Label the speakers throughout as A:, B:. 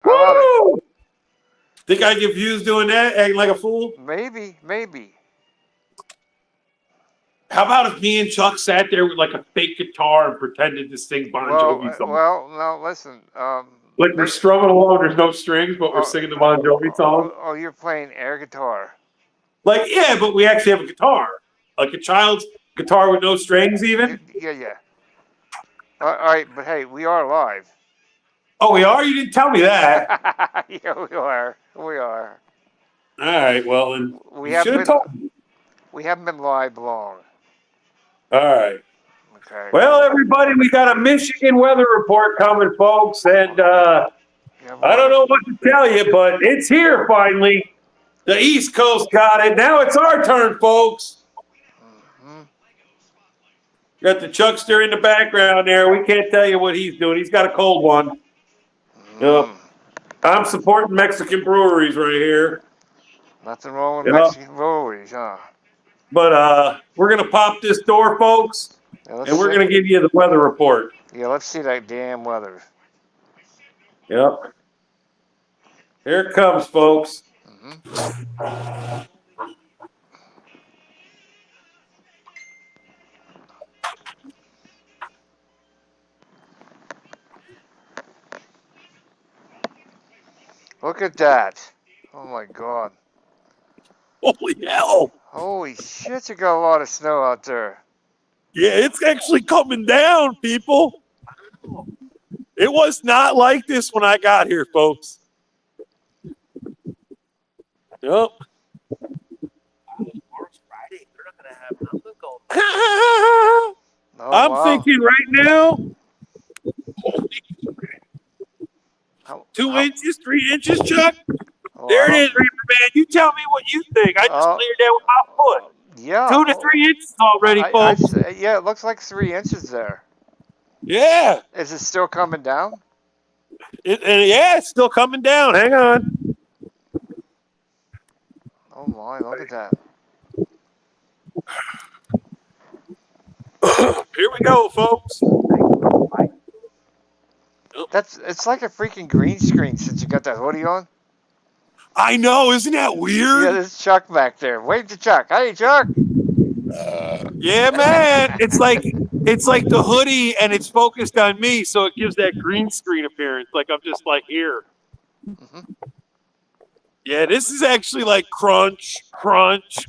A: I love it.
B: Think I get views doing that, acting like a fool?
A: Maybe.
B: How about if me and Chuck sat there with like a fake guitar and pretended to sing Bon Jovi song?
A: Well, no, listen.
B: Like we're strumming along, there's no strings, but we're singing the Bon Jovi song.
A: Oh, you're playing air guitar.
B: Like, yeah, but we actually have a guitar. Like a child's guitar with no strings even?
A: Yeah. All right, but hey, we are live.
B: Oh, we are? You didn't tell me that.
A: Yeah, we are.
B: All right, well, then
A: We
B: you should have told me.
A: We haven't been live long.
B: All right.
A: Okay.
B: Well, everybody, we got a Michigan weather report coming, folks, and I don't know what to tell you, but it's here finally. The East Coast got it. Now it's our turn, folks. Got the Chuckster in the background there. We can't tell you what he's doing. He's got a cold one. I'm supporting Mexican breweries right here.
A: Nothing wrong with Mexican breweries, huh?
B: But we're going to pop this door, folks, and we're going to give you the weather report.
A: Yeah, let's see that damn weather.
B: Yep. Here it comes, folks.
A: Look at that. Oh, my God.
B: Holy hell.
A: Holy shit, you got a lot of snow out there.
B: Yeah, it's actually coming down, people. It was not like this when I got here, folks. Yep. I'm thinking right now, 2 inches, 3 inches, Chuck. There it is, Reaper Man. You tell me what you think. I just cleared that with my foot.
A: Yeah.
B: 2 to 3 inches already, folks.
A: Yeah, it looks like 3 inches there.
B: Yeah.
A: Is it still coming down?
B: Yeah, it's still coming down. Hang on.
A: Oh, my. Look at that.
B: Here we go, folks.
A: It's like a freaking green screen since you got that hoodie on.
B: I know, isn't that weird?
A: Yeah, there's Chuck back there. Wave to Chuck. Hey, Chuck.
B: Yeah, man. It's like the hoodie, and it's focused on me, so it gives that green screen appearance. Like I'm just like here. Yeah, this is actually like crunch. It's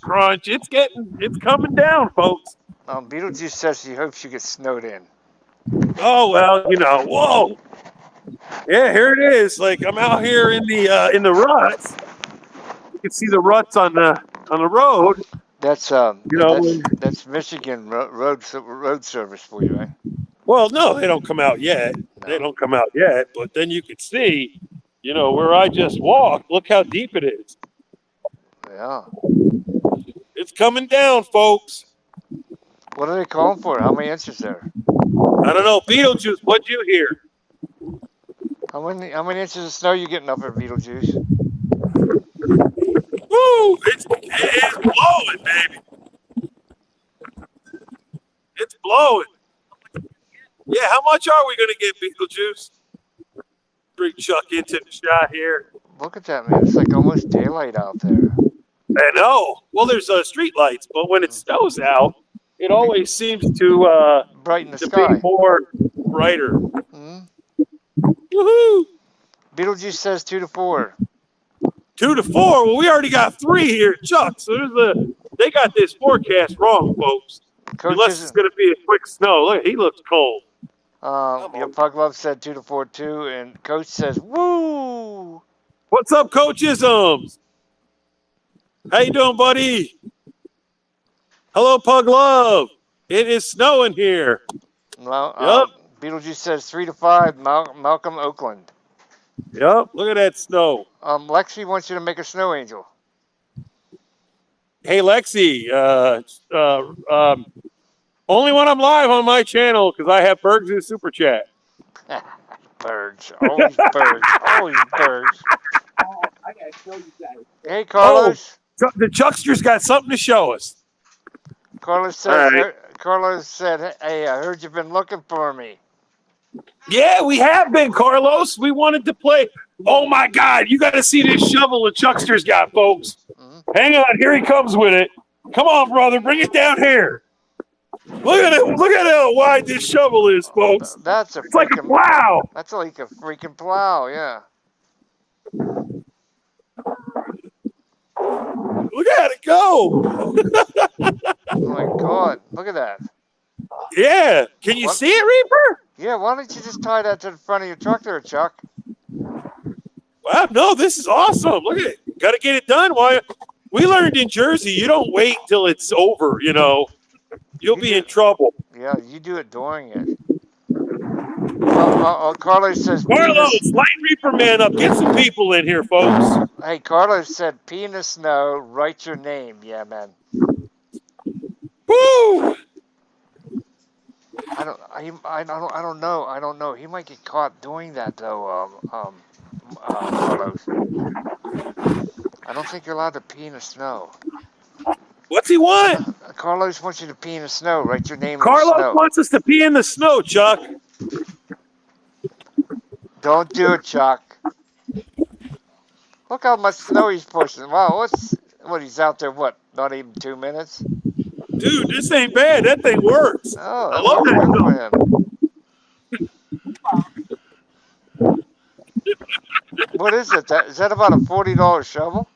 B: coming down, folks.
A: Beetlejuice says she hopes she gets snowed in.
B: Oh well, whoa. Yeah, here it is. Like I'm out here in the ruts. You can see the ruts on the road.
A: That's that's Michigan road service for you, right?
B: Well, no, they don't come out yet. But then you can see, where I just walked. Look how deep it is.
A: Yeah.
B: It's coming down, folks.
A: What are they calling for? How many inches there?
B: I don't know. Beetlejuice, what'd you hear?
A: How many inches of snow you getting up there, Beetlejuice?
B: Woo! It is blowing, baby. It's blowing. Yeah, how much are we gonna get, Beetlejuice? Bring Chuck into the shot here.
A: Look at that, man. It's like almost daylight out there.
B: I know. Well, there's street lights, but when it snows out, it always seems to
A: brighten the sky.
B: Be more brighter.
A: Woohoo! Beetlejuice says 2 to 4.
B: 2 to 4. Well, we already got 3 here, Chuck. So they got this forecast wrong, folks. Unless it's going to be a quick snow. Look, he looks cold.
A: Pug Love said 2 to 4 too, and Coach says, "Woo!"
B: What's up, Coachisms? How you doing, buddy? Hello, Pug Love. It is snowing here.
A: Well, Beetlejuice says 3 to 5. Malcolm, Oakland.
B: Yep. Look at that snow.
A: Lexi wants you to make a snow angel.
B: Hey, Lexi. Only when I'm live on my channel because I have Bergs in Super Chat.
A: Birds. Always birds. Always birds.
C: I gotta show you guys.
A: Hey, Carlos.
B: Oh, the Chuckster's got something to show us.
A: Carlos said, "Hey, I heard you've been looking for me."
B: Yeah, we have been, Carlos. We wanted to play. Oh my God! You got to see this shovel the Chuckster's got, folks. Hang on, here he comes with it. Come on, brother, bring it down here. Look at it! Look at how wide this shovel is, folks.
A: That's a
B: It's like a
A: freaking
B: plow.
A: That's like a freaking plow, yeah.
B: Look at it go.
A: Oh my God, look at that.
B: Yeah, can you see it, Reaper?
A: Yeah, why don't you just tie that to the front of your truck there, Chuck?
B: Wow, no, this is awesome. Look at it. Got to get it done. Why? We learned in Jersey, you don't wait till it's over, you know. You'll be in trouble.
A: Yeah, you do it during it. Carlos says...
B: Carlos, light Reaper man up. Get some people in here, folks.
A: Hey, Carlos said, pee in the snow, write your name. Yeah, man.
B: Woo!
A: I don't know. He might get caught doing that, though, Carlos. I don't think you're allowed to pee in the snow.
B: What's he want?
A: Carlos wants you to pee in the snow. Write your name in the
B: Carlos
A: snow.
B: wants us to pee in the snow, Chuck.
A: Don't do it, Chuck. Look how much snow he's pushing. Wow, he's out there, what, not even 2 minutes?
B: Dude, this ain't bad. That thing works.
A: Oh,
B: I love that.
A: What is it? Is that about a $40 shovel?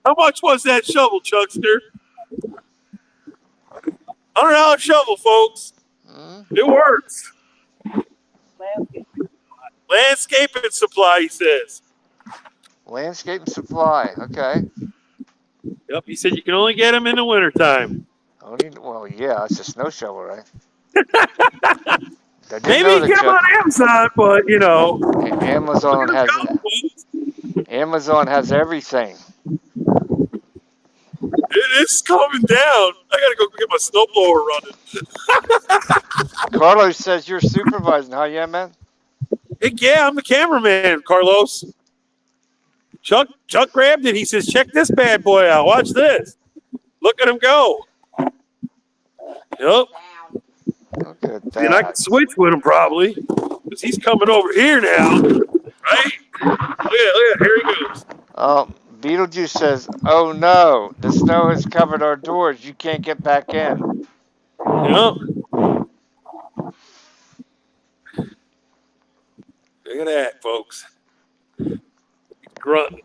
B: How much was that shovel, Chuckster? $100 shovel, folks. It works. Landscaping supply, he says.
A: Landscaping supply. Okay.
B: Yep, he said you can only get them in the wintertime.
A: Well, yeah, it's a snow shovel, right?
B: Maybe you get them on Amazon, but, you know.
A: Amazon has everything.
B: It is coming down. I gotta go get my snowblower running.
A: Carlos says you're supervising, huh? Yeah, man.
B: Heck yeah, I'm the cameraman, Carlos. Chuck grabbed it. He says, "Check this bad boy out. Watch this. Look at him go." Yep.
A: Look at that.
B: And I can switch with him probably because he's coming over here now, right? Look at, here he goes.
A: Beetlejuice says, "Oh no, the snow has covered our doors. You can't get back in."
B: Yep. Look at that, folks. Grunt.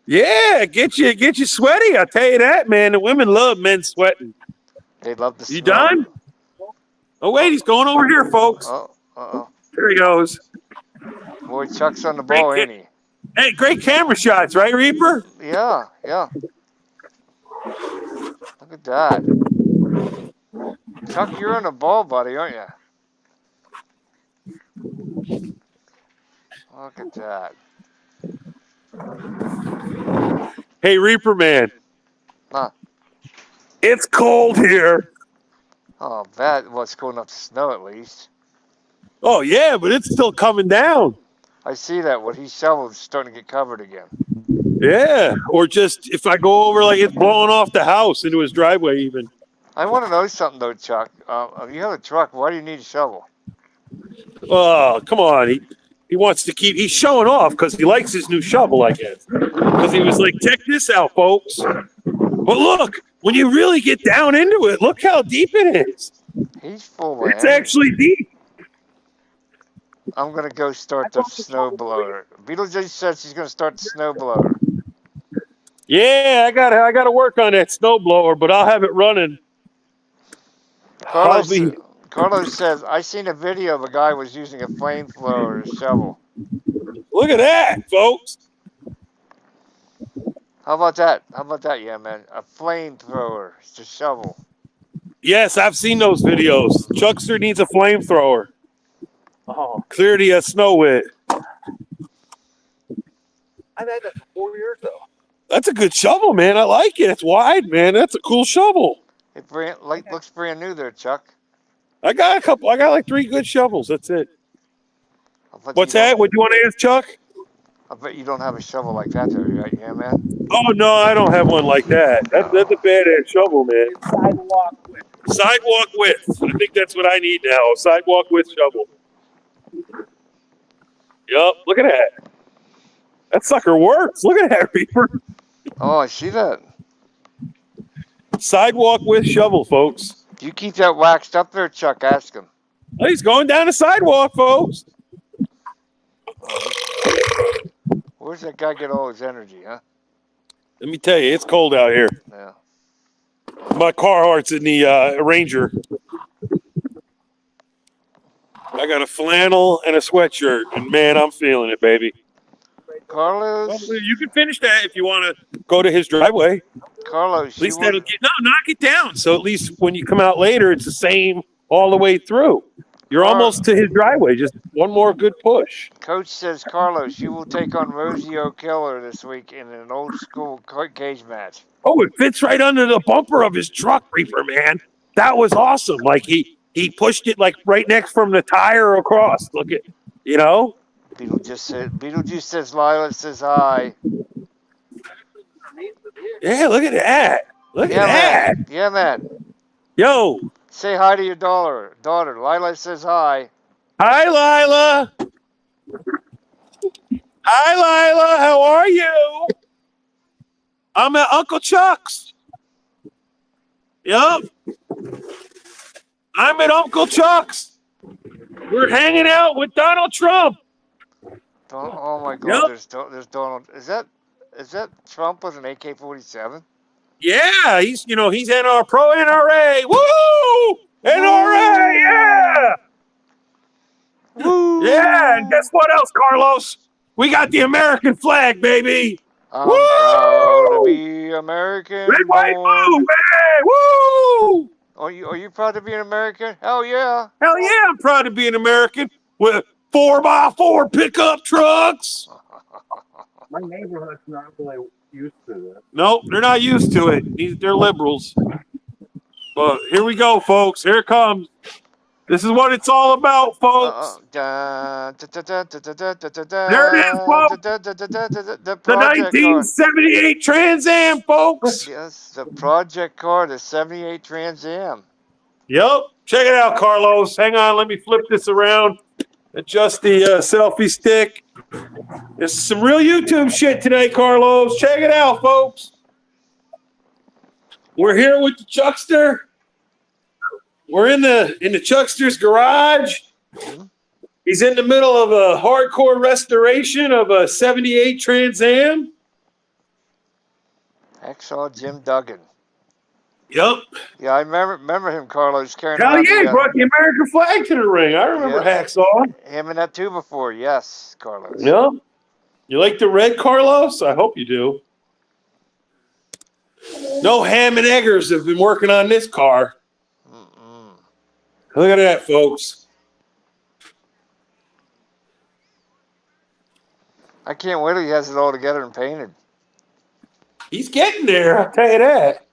B: Yeah, get you sweaty. I tell you that, man. The women love men sweating.
A: They love the snow.
B: You done? Oh wait, he's going over here, folks. There he goes.
A: Boy, Chuck's on the ball, ain't he?
B: Hey, great camera shots, right, Reaper?
A: Yeah. Look at that. Chuck, you're on the ball, buddy, aren't you? Look at that.
B: Hey, Reaper man.
A: Huh?
B: It's cold here.
A: Oh, bad. Well, it's going up to snow at least.
B: Oh, yeah, but it's still coming down.
A: I see that. What he shoveled is starting to get covered again.
B: Yeah, or just if I go over like it's blowing off the house into his driveway even.
A: I want to know something, though, Chuck. If you have a truck, why do you need a shovel?
B: Oh, come on. He wants to keep... He's showing off because he likes his new shovel, I guess. Because he was like, check this out, folks. But look, when you really get down into it, look how deep it is.
A: He's full of
B: It's actually deep.
A: I'm going to go start the snowblower. Beetlejuice says she's going to start the snowblower.
B: Yeah, I gotta work on that snowblower, but I'll have it running.
A: Carlos says, I seen a video of a guy was using a flamethrower to shovel.
B: Look at that, folks.
A: How about that? Yeah, man? A flamethrower to shovel.
B: Yes, I've seen those videos. Chuckster needs a flamethrower. Oh, clear the snow with.
C: I've had that for 4 years, though.
B: That's a good shovel, man. I like it. It's wide, man. That's a cool shovel.
A: It looks brand new there, Chuck.
B: I got a couple. I got like 3 good shovels. That's it. What's that? What do you want to ask, Chuck?
A: I bet you don't have a shovel like that there, right? Yeah, man?
B: Oh, no, I don't have one like that. That's a badass shovel, man.
C: Sidewalk width.
B: Sidewalk width. I think that's what I need now. A sidewalk width shovel. Yup, look at that. That sucker works. Look at that, Reaper.
A: Oh, I see that.
B: Sidewalk with shovel, folks.
A: Do you keep that waxed up there, Chuck? Ask him.
B: Oh, he's going down the sidewalk, folks.
A: Where's that guy get all his energy, huh?
B: Let me tell you, it's cold out here.
A: Yeah.
B: My Carhartt's in the Ranger. I got a flannel and a sweatshirt, and man, I'm feeling it, baby.
A: Carlos.
B: Well, you can finish that if you want to go to his driveway.
A: Carlos.
B: At least that'll get knock it down. So at least when you come out later, it's the same all the way through. You're almost to his driveway. Just one more good push.
A: Coach says, Carlos, you will take on Rosie O'Killer this week in an old school cage match.
B: Oh, it fits right under the bumper of his truck, Reaper, man. That was awesome. Like he pushed it like right next from the tire across. Look at, you know.
A: Beetlejuice says Lila says hi.
B: Yeah, look at that. Look at that.
A: Man. Yeah, man.
B: Yo.
A: Say hi to your daughter. Lila says hi.
B: Hi, Lila. Hi, Lila. How are you? I'm at Uncle Chuck's. Yup. I'm at Uncle Chuck's. We're hanging out with Donald Trump.
A: Oh my God! Yep. There's Donald. Is that Trump with an AK-47?
B: Yeah, he's pro NRA. Woo! NRA, yeah.
A: Woo!
B: Yeah, and guess what else, Carlos? We got the American flag, baby.
A: I'm proud to be American.
B: Red, white, blue, man. Woo!
A: Are you proud to be an American? Hell yeah!
B: Hell yeah, I'm proud to be an American with 4x4 pickup trucks.
C: My neighborhood's not really used to that.
B: Nope, they're not used to it. They're liberals. But here we go, folks. Here it comes. This is what it's all about, folks. There it is, folks. The 1978 Trans Am, folks.
A: Yes, the project car, the 78 Trans Am.
B: Yep. Check it out, Carlos. Hang on. Let me flip this around. Adjust the selfie stick. There's some real YouTube shit tonight, Carlos. Check it out, folks. We're here with the Chuckster. We're in the Chuckster's garage. He's in the middle of a hardcore restoration of a 78 Trans Am.
A: Hacksaw Jim Duggan.
B: Yep.
A: Yeah, I remember him, Carlos, carrying
B: Hell yeah, he brought the American flag to the ring. I remember Hacksaw.
A: Him and that too before. Yes, Carlos.
B: Yep. You like the red, Carlos? I hope you do. No ham and eggers have been working on this car. Look at that, folks.
A: I can't wait till he has it all together and painted.
B: He's getting there, I'll tell you that.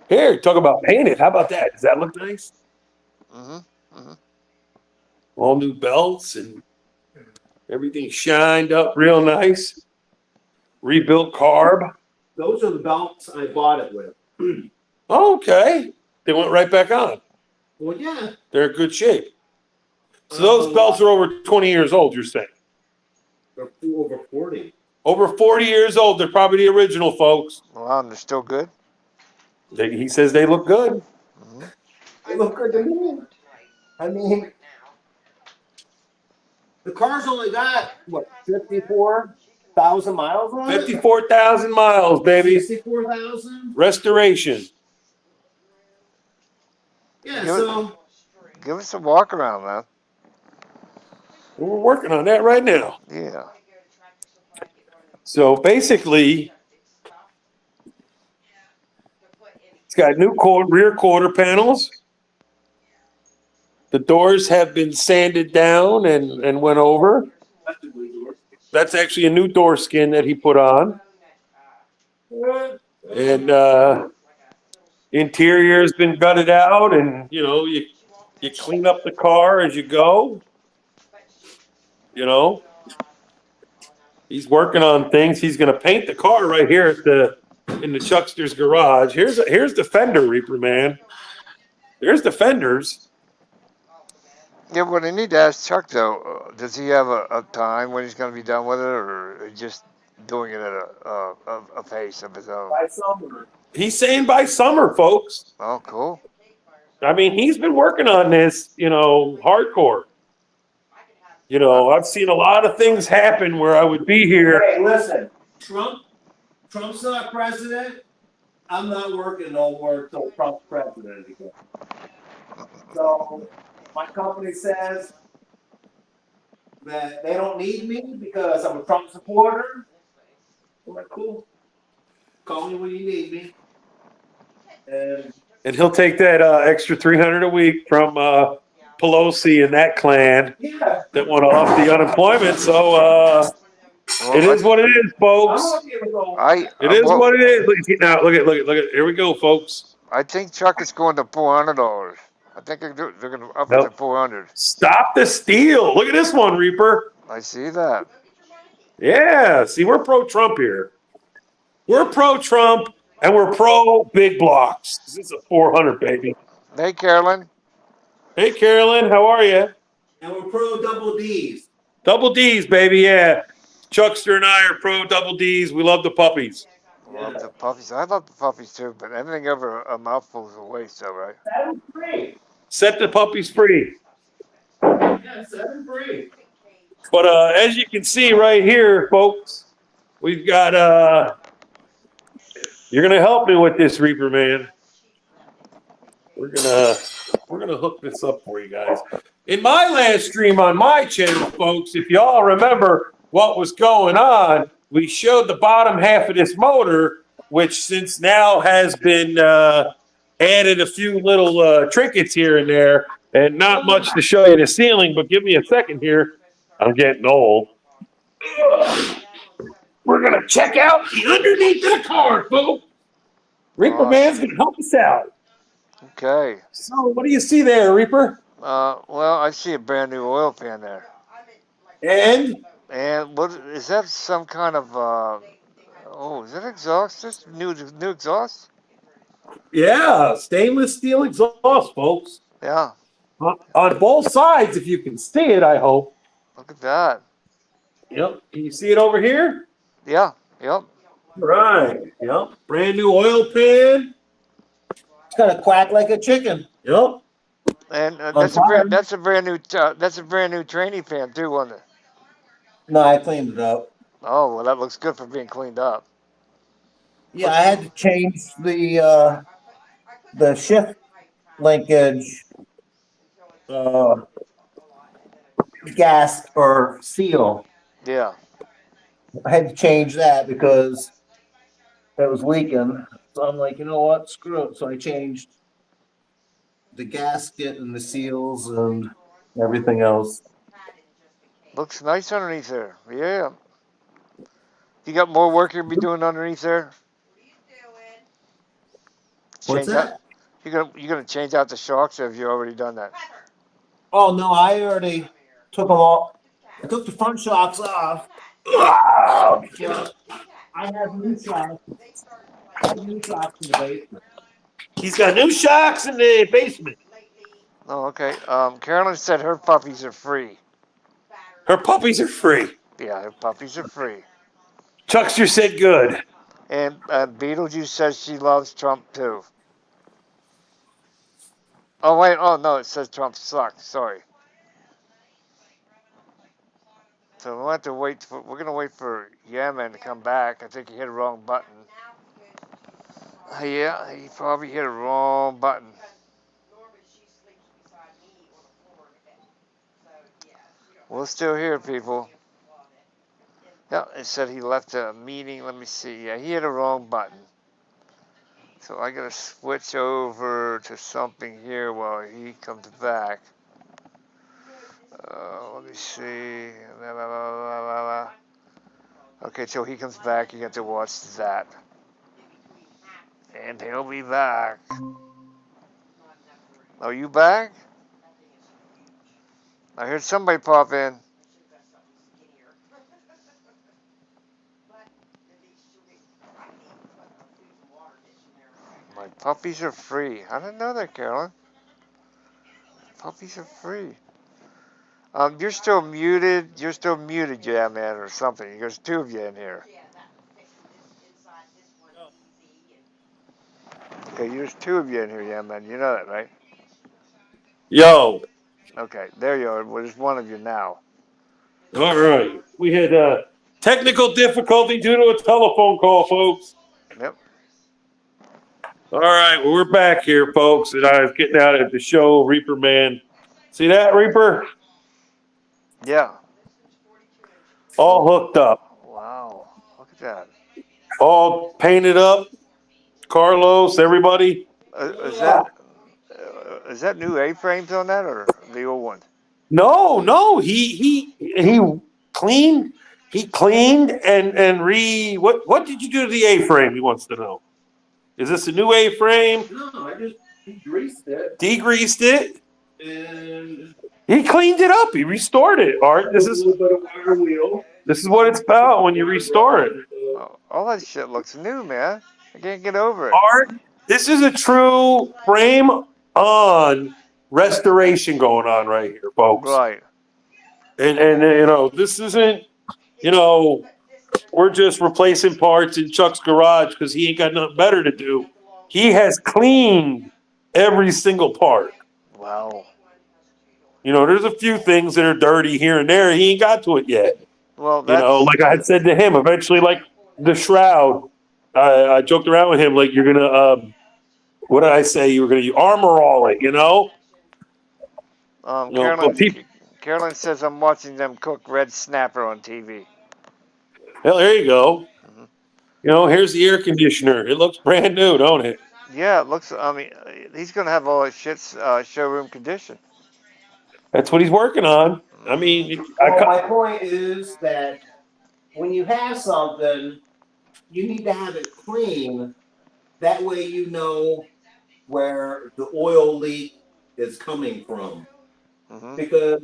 B: Here, talk about painted. How about that? Does that look nice? All new belts and everything shined up real nice. Rebuilt carb.
D: Those are the belts I bought it with.
B: Okay. They went right back on.
D: Well, yeah.
B: They're in good shape. So those belts are over 20 years old, you're saying?
D: They're over 40.
B: Over 40 years old. They're probably the original, folks.
A: Wow, they're still good?
B: He says they look good.
D: They look good to me. I mean, the car's only got, 54,000 miles on it?
B: 54,000 miles, baby.
D: 64,000?
B: Restoration.
D: Yeah,
A: give us a walk around, man.
B: We're working on that right now.
A: Yeah.
B: So basically, it's got new rear quarter panels. The doors have been sanded down and went over. That's actually a new door skin that he put on. And interior has been gutted out, and you clean up the car as you go. He's working on things. He's going to paint the car right here in the Chuckster's garage. Here's the fender, Reaper, man. There's the fenders.
A: Yeah, what I need to ask Chuck though, does he have a time when he's going to be done with it, or is he just doing it at a pace of his own?
B: By summer. He's saying by summer, folks.
A: Oh, cool.
B: I mean, he's been working on this, hardcore. I've seen a lot of things happen where I would be here.
D: Hey, listen, Trump's not president. I'm not working no more until Trump's president again. So my company says that they don't need me because I'm a Trump supporter. I'm like, cool. Call me when you need me.
B: And he'll take that extra 300 a week from Pelosi and that clan
D: Yeah,
B: that went off the unemployment. So it
A: Well,
B: is what it is,
D: I'm
B: folks.
D: gonna give it all.
B: It is
A: well,
B: what it is. Now, look at. Here we go, folks.
A: I think Chuck is going to $400. I think they're going to up it to
B: Nope.
A: 400.
B: Stop the steal. Look at this one, Reaper.
A: I see that.
B: Yeah. See, we're pro-Trump here. We're pro-Trump and we're pro-big blocks. This is a 400, baby.
A: Hey, Carolyn.
B: Hey, Carolyn, how are you?
D: And we're pro double D's.
B: Double D's, baby. Yeah. Chuckster and I are pro double D's. We love the puppies.
A: Love the puppies. I love the puppies too, but anything over a mouthful is a waste, though, right?
D: Set them free.
B: Set the puppies free.
D: Yeah, set them free.
B: But as you can see right here, folks, we've got you're gonna help me with this, Reaper man. We're gonna hook this up for you guys. In my last stream on my channel, folks, if y'all remember what was going on, we showed the bottom half of this motor, which since now has been added a few little trinkets here and there, and not much to show you the ceiling. But give me a second here. I'm getting old. We're gonna check out the underneath of the car, folks. Reaper man's gonna help us out.
A: Okay.
B: So, what do you see there, Reaper?
A: Well, I see a brand new oil pan there.
B: And
A: And what is that? Some kind of is that exhaust? This new exhaust?
B: yeah, stainless steel exhaust, folks.
A: Yeah.
B: On both sides, if you can see it, I hope.
A: Look at that.
B: Yep. Can you see it over here?
A: Yeah. Yep.
B: Right. Yep. Brand new oil pan.
D: It's gonna quack like a chicken.
B: Yep.
A: And
D: that's
A: that's a brand new training pan too, wasn't it?
D: No, I cleaned it up.
A: Oh well, that looks good for being cleaned up.
D: Yeah, I had to change the shift linkage gas or seal.
A: Yeah.
D: I had to change that because it was leaking. So I'm like, you know what? Screw it. So I changed the gasket and the seals and everything else.
A: Looks nice underneath there. Yeah. You got more work you'll be doing underneath there?
D: What's
A: Change out.
D: that?
A: You gonna change out the shocks, or have you already done that?
D: Oh no, I already took them all. I took the front shocks off. Yeah, I have new shocks. I have new shocks in the basement.
B: He's got new shocks in the basement.
A: Oh, okay. Carolyn said her puppies are free.
B: Her puppies are free.
A: Yeah, her puppies are free.
B: Chuckster said good.
A: And Beetlejuice says she loves Trump too. Oh wait, oh no, it says Trump sucks. Sorry. So we'll have to wait for. We're gonna wait for Yemen to come back. I think he hit a wrong button. Yeah, he probably hit a wrong button. We're still here, people. Yeah, it said he left a meeting. Let me see. Yeah, he hit a wrong button. So I gotta switch over to something here while he comes back. Let me see. La, la, la, la, la, la. Okay, till he comes back, you have to watch that. And he'll be back. Are you back? I heard somebody pop in. My puppies are free. I didn't know that, Carolyn. Puppies are free. You're still muted. You're still muted, yeah, man, or something. There's two of you in here. Okay, there's two of you in here, yeah, man. You know that, right?
B: Yo.
A: Okay, there you are. Well, there's one of you now.
B: All right. We had technical difficulty due to a telephone call, folks.
A: Yep.
B: All right. Well, we're back here, folks. And I was getting out at the show, Reaper Man. See that, Reaper?
A: Yeah.
B: All hooked up.
A: Wow. Look at that.
B: All painted up. Carlos, everybody.
A: Is that new A-frames on that or the old one?
B: No. He cleaned. He cleaned and what did you do to the A-frame? He wants to know. Is this a new A-frame?
D: No, I just degreased it.
B: Degreased it.
D: And
B: He cleaned it up. He restored it. Art, this is
D: a little bit of wire wheel.
B: this is what it's about when you restore it.
A: Oh, all that shit looks new, man. I can't get over it.
B: Art, this is a true frame on restoration going on right here, folks.
A: Right.
B: And this isn't, we're just replacing parts in Chuck's garage because he ain't got nothing better to do. He has cleaned every single part.
A: Wow.
B: There's a few things that are dirty here and there. He ain't got to it yet.
A: Well, that's
B: Like I had said to him, eventually, like the shroud, I joked around with him, like you're gonna, what did I say? You were gonna armor all it,
A: Carolyn says I'm watching them cook red snapper on TV.
B: Hell, there you go. Here's the air conditioner. It looks brand new, don't it?
A: Yeah, it looks. I mean, he's gonna have all his shit's showroom condition.
B: That's what he's working on. I mean,
D: my point is that when you have something, you need to have it clean. That way you know where the oil leak is coming from.
A: Mm-hmm.
D: Because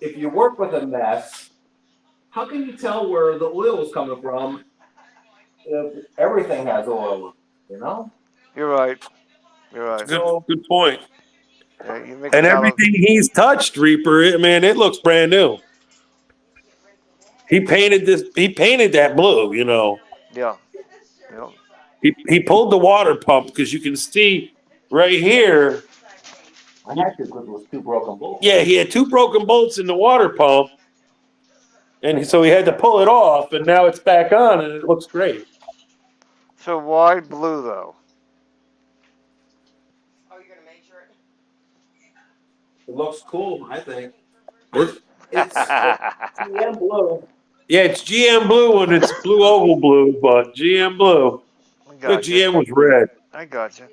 D: if you work with a mess, how can you tell where the oil is coming from if everything has oil,
A: You're right. You're right.
B: good point.
A: Yeah, you make
B: And everything he's touched, Reaper, man, it looks brand new. He painted that blue,
A: Yeah.
B: He pulled the water pump because you can see right here.
D: I had to because it was two broken bolts.
B: Yeah, he had two broken bolts in the water pump. And so he had to pull it off, and now it's back on, and it looks great.
A: So why blue though?
E: Oh, you're gonna measure it?
D: It looks cool, I think.
B: It's
D: GM blue.
B: Yeah, it's GM blue and it's blue oval blue, but GM blue. Look, GM was red.
A: I got you.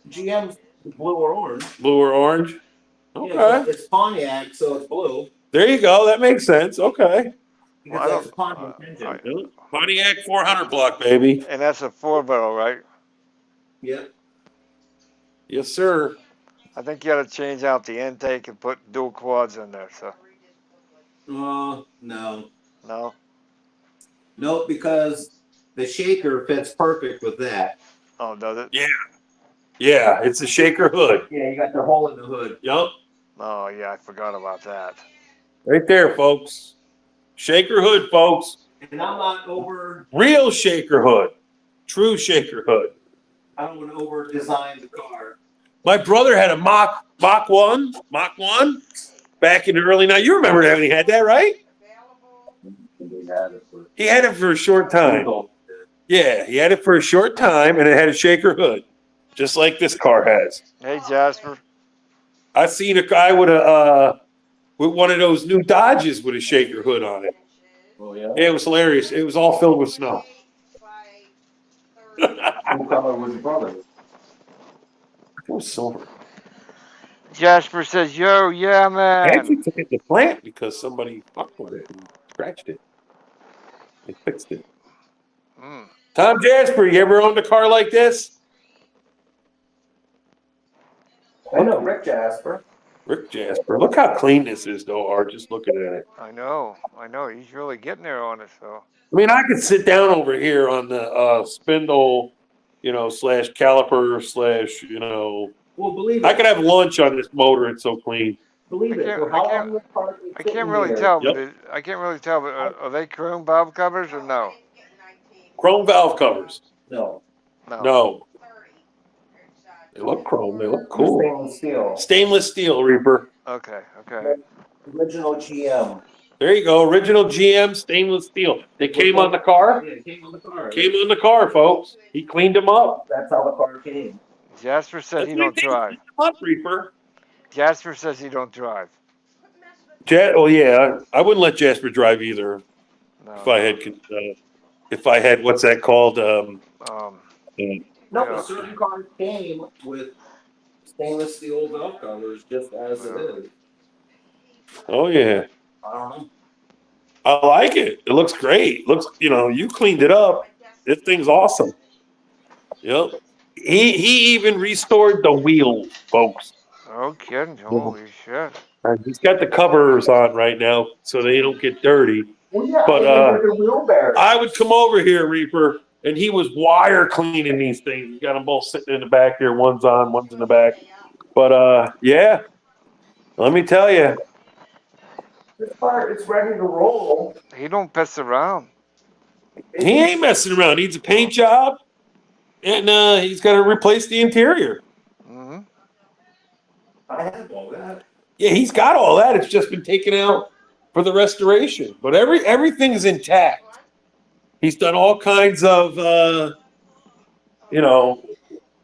D: GM's blue or orange.
B: Blue or orange? Okay.
D: Yeah, it's Pontiac, so it's blue.
B: There you go. That makes sense. Okay.
D: Because that's a Pontiac engine.
B: Pontiac 400 block, baby.
A: And that's a 4-barrel, right?
D: Yeah.
B: Yes, sir.
A: I think you got to change out the intake and put dual quads in there. So.
D: No.
A: No.
D: No, because the shaker fits perfect with that.
A: Oh, does it?
B: Yeah. Yeah, it's a shaker hood.
D: Yeah, you got the hole in the hood.
B: Yup.
A: Oh, yeah, I forgot about that.
B: Right there, folks. Shaker hood, folks.
D: And I'm not over.
B: Real shaker hood. True shaker hood.
D: I don't want to over design the car.
B: My brother had a Mach 1 back in the early 90s. You remember that when he had that, right? He had it for a short time. Yeah, he had it for a short time, and it had a shaker hood, just like this car has.
A: Hey, Jasper.
B: I seen a guy with one of those new Dodges with a shaker hood on it.
D: Oh yeah.
B: It was hilarious. It was all filled with snow.
D: What color was your brother?
B: It was silver.
A: Jasper says, "Yo, yeah,
B: I
A: man."
B: actually took it to plant because somebody fucked with it and scratched it. They fixed it. Tom Jasper, you ever owned a car like this?
D: I know Rick Jasper.
B: Rick Jasper. Look how clean this is, though, Art, just looking at it.
A: I know. He's really getting there on it, so.
B: I mean, I could sit down over here on the spindle, slash caliper slash,
D: Well, believe it.
B: I could have lunch on this motor. It's so clean.
D: Believe it. For how long this car been
A: I can't
D: sitting
A: really
D: here?
A: tell,
B: Yep.
A: but I can't really tell. But are they chrome valve covers or no?
B: Chrome valve covers.
D: No.
B: No. They look chrome. They look cool.
D: Stainless steel.
B: Stainless steel, Reaper.
A: Okay. Okay.
D: Original GM.
B: There you go. Original GM stainless steel. They came on the car.
D: Yeah, it came on the car.
B: Came on the car, folks. He cleaned them up.
D: That's how the car came.
A: Jasper said he don't drive.
B: Up, Reaper.
A: Jasper says he don't drive.
B: Oh yeah, I wouldn't let Jasper drive either.
A: No.
B: If I had what's that called?
A: Um.
D: No,
A: Yeah.
D: but certain cars came with stainless steel valve covers just as it is.
B: Oh yeah,
D: I don't know.
B: I like it. It looks great. Looks, you cleaned it up. This thing's awesome. Yep. He even restored the wheels, folks.
A: Oh, kidding. Holy shit.
B: He's got the covers on right now so they don't get dirty.
D: Well, yeah,
B: But
D: the wheel bearings.
B: I would come over here, Reaper, and he was wire cleaning these things. He got them both sitting in the back here. One's on, one's in the back. But yeah, let me tell you,
D: This car is ready to roll.
A: He don't piss around.
B: he ain't messing around. Needs a paint job, and he's got to replace the interior.
A: Mm-hmm.
D: I have all that.
B: Yeah, he's got all that. It's just been taken out for the restoration, but everything's intact. He's done all kinds of,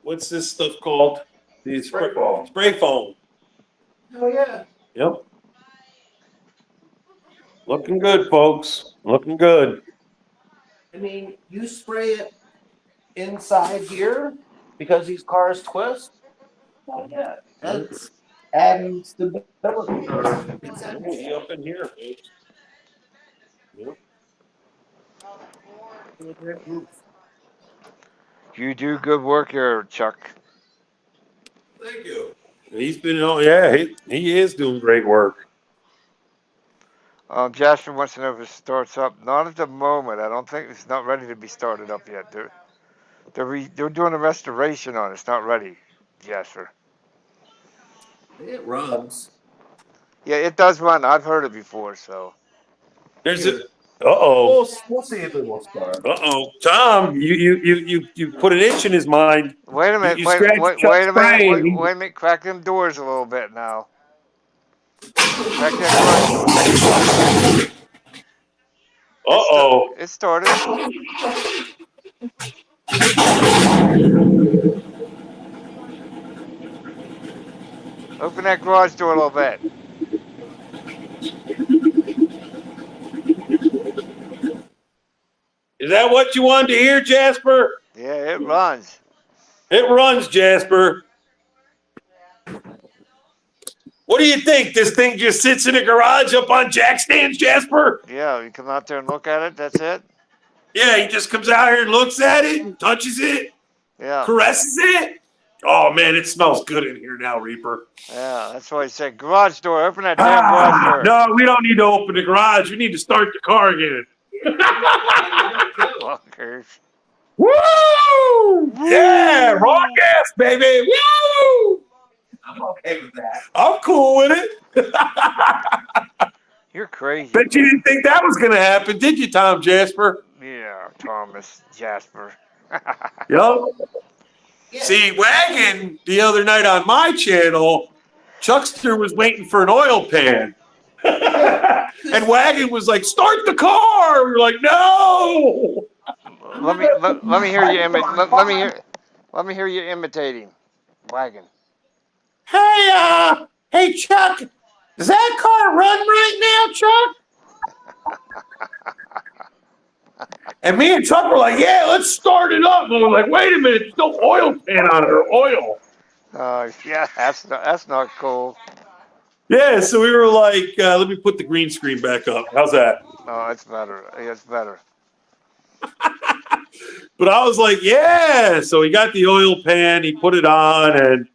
B: what's this stuff called? The
D: Spray foam.
B: Spray foam.
D: Oh yeah.
B: Yep. Looking good, folks. Looking good.
D: I mean, you spray it inside here because these cars twist. Oh yeah, that's adding stability. It's adding
B: Up in here, folks. Yep.
A: You do good work here, Chuck.
B: Thank you. He's been, he is doing great work.
A: Jasper wants to know if it starts up. Not at the moment. I don't think it's not ready to be started up yet. They're doing a restoration on it. It's not ready, Jasper.
D: It runs.
A: Yeah, it does run. I've heard it before. So
B: There's a. Uh-oh.
D: We'll see if it will start.
B: Uh-oh. Tom, you put an itch in his mind.
A: wait a minute.
B: You
A: Wait
B: scratched
A: a
B: Chuck's
A: minute.
B: brain.
A: Wait a minute. Crack them doors a little bit now. Crack that door.
B: Uh-oh.
A: It started. Open that garage door a little bit.
B: Is that what you wanted to hear, Jasper?
A: Yeah, it runs.
B: It runs, Jasper. What do you think? This thing just sits in a garage up on jack stands, Jasper?
A: Yeah, you come out there and look at it. That's it.
B: Yeah, he just comes out here and looks at it and touches it,
A: Yeah.
B: caresses it. Oh, man, it smells good in here now, Reaper.
A: Yeah, that's why I said garage door. Open that damn garage door.
B: No, we don't need to open the garage. We need to start the car again.
A: Fuckers.
B: Woo! Yeah, raw gas, baby. Woo!
D: I'm okay with that.
B: I'm cool with it.
A: You're crazy.
B: Bet you didn't think that was going to happen, did you, Tom Jasper?
A: Yeah, Thomas Jasper.
B: Yup. See, Wagon, the other night on my channel, Chuckster was waiting for an oil pan. And Wagon was like, start the car. We were like, no.
A: let me hear you let me hear you imitating Wagon.
B: Hey, Chuck, does that car run right now, Chuck? And me and Chuck were like, yeah, let's start it up. And we were like, wait a minute, there's no oil pan on it or oil.
A: Yeah, that's not cool.
B: Yeah, so we were like, let me put the green screen back up. How's that?
A: No, it's better. It's better.
B: But I was like, yeah. So he got the oil pan, he put it on, and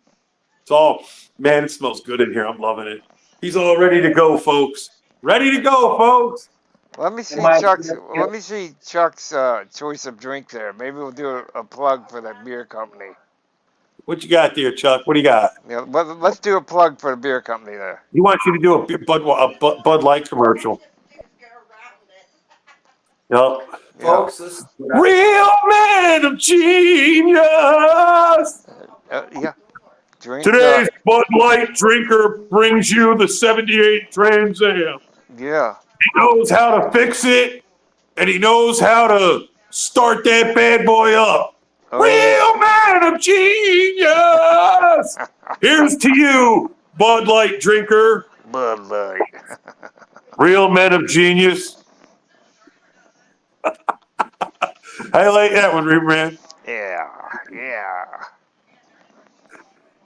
B: it's all, man, it smells good in here. I'm loving it. He's all ready to go, folks. Ready to go, folks.
A: Let me see Chuck's choice of drink there. Maybe we'll do a plug for that beer company.
B: What you got there, Chuck? What do you got?
A: Yeah, let's do a plug for the beer company there.
B: He wants you to do a Bud Light commercial. Yep.
D: Folks, this
B: Real man of genius.
A: Yeah. Drink.
B: Today's Bud Light drinker brings you the 78 Trans Am.
A: Yeah.
B: He knows how to fix it, and he knows how to start that bad boy up.
A: Oh,
B: Real man of genius. Here's to you, Bud Light drinker.
A: Bud Light.
B: Real men of genius. I like that one, Reaper Man.
A: Yeah.